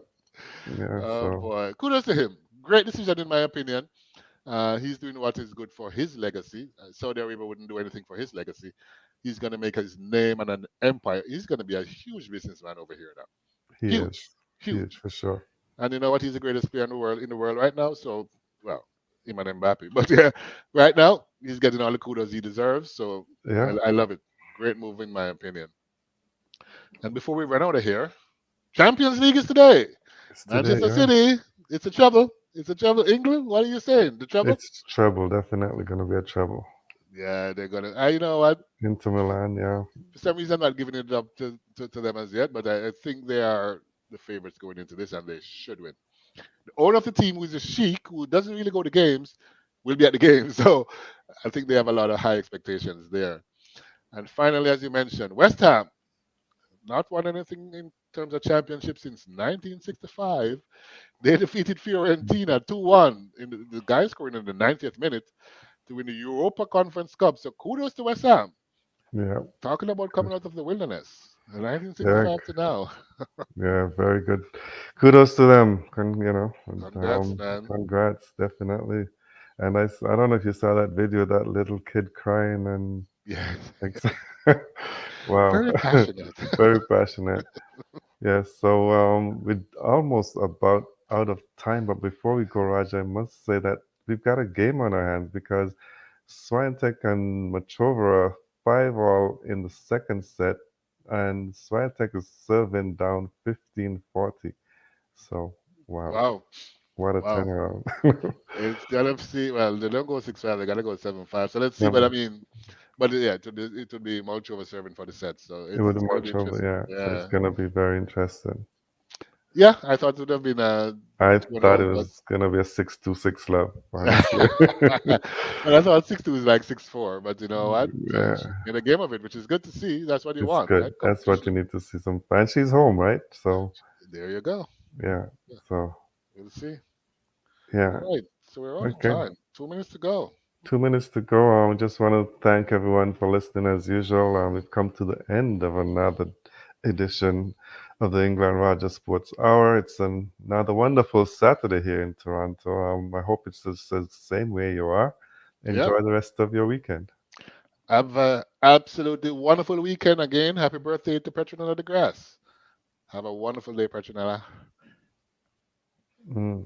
Speaker 1: yeah.
Speaker 2: Oh
Speaker 1: So
Speaker 2: boy, kudos to him. Great decision in my opinion. He's doing what is good for his legacy. Saudi Arabia wouldn't do anything for his legacy. He's going to make his name and an empire. He's going to be a huge businessman over here now.
Speaker 1: he
Speaker 2: Huge,
Speaker 1: is. He is
Speaker 2: huge.
Speaker 1: for sure.
Speaker 2: And you know what? He's the greatest player in the world right now. So, well, him and Mbappe. But yeah, right now he's getting all the kudos he deserves. So
Speaker 1: Yeah,
Speaker 2: I love it. Great move in my opinion. And before we run out of here, Champions League is today.
Speaker 1: it's today.
Speaker 2: Manchester
Speaker 1: Yeah,
Speaker 2: City. It's a trouble. It's a trouble. England. What are you saying? The trouble?
Speaker 1: it's trouble. Definitely gonna be a trouble.
Speaker 2: Yeah, they're gonna. You know what?
Speaker 1: Inter Milan. Yeah,
Speaker 2: For some reason, I'm not giving it up to them as yet. But I think they are the favorites going into this, and they should win. The owner of the team, who is a sheik who doesn't really go to games, will be at the game. So I think they have a lot of high expectations there. And finally, as you mentioned, West Ham not won anything in terms of championship since 1965. They defeated Fiorentina 2-1 in the guy scoring in the 90th minute to win the Europa Conference Cup. So kudos to West Ham.
Speaker 1: yeah,
Speaker 2: Talking about coming out of the wilderness,
Speaker 1: yeah,
Speaker 2: 1965 to now.
Speaker 1: yeah. Very good. Kudos to them. And,
Speaker 2: Congrats, man.
Speaker 1: congrats, definitely. And I don't know if you saw that video, that little kid crying and
Speaker 2: Yeah,
Speaker 1: like, wow,
Speaker 2: very passionate.
Speaker 1: very passionate. Yes, so we're almost about out of time, but before we go, Raj, I must say that we've got a game on our hands because Swiatek and Machova are 5-all in the second set, and Swiatek is serving down 15-40. So, wow,
Speaker 2: Wow,
Speaker 1: what a
Speaker 2: wow.
Speaker 1: turnaround.
Speaker 2: It's gonna see. Well, they don't go 6-5. They gotta go 7-5. So let's see. But I
Speaker 1: Um,
Speaker 2: mean, but yeah, it would be Malchova serving for the set. So
Speaker 1: it
Speaker 2: it's
Speaker 1: would be
Speaker 2: it's gonna be
Speaker 1: Machova,
Speaker 2: interesting.
Speaker 1: yeah, so it's
Speaker 2: Yeah,
Speaker 1: gonna be very interesting.
Speaker 2: yeah. I thought it would have been
Speaker 1: I
Speaker 2: 2-0,
Speaker 1: thought it
Speaker 2: but
Speaker 1: was gonna be a 6-2, 6-love, honestly.
Speaker 2: well, I thought 6-2 is like 6-4. But you know what?
Speaker 1: Yeah.
Speaker 2: In a game of it, which is good to see. That's what you
Speaker 1: It's
Speaker 2: want,
Speaker 1: good.
Speaker 2: right?
Speaker 1: That's what you
Speaker 2: Competition.
Speaker 1: need to see some. And she's home, right? So
Speaker 2: There you go.
Speaker 1: yeah.
Speaker 2: Yeah,
Speaker 1: So
Speaker 2: we'll see.
Speaker 1: yeah.
Speaker 2: All right. So we're out of
Speaker 1: Okay.
Speaker 2: time. 2 minutes to go.
Speaker 1: 2 minutes to go. I just want to thank everyone for listening as usual. We've come to the end of another edition of the England Roger Sports Hour. It's another wonderful Saturday here in Toronto. I hope it's the same way you are.
Speaker 2: Yep.
Speaker 1: Enjoy the rest of your weekend.
Speaker 2: Have a absolutely wonderful weekend again. Happy birthday to Petronella de Grasse. Have a wonderful day, Petronella.
Speaker 1: Mm.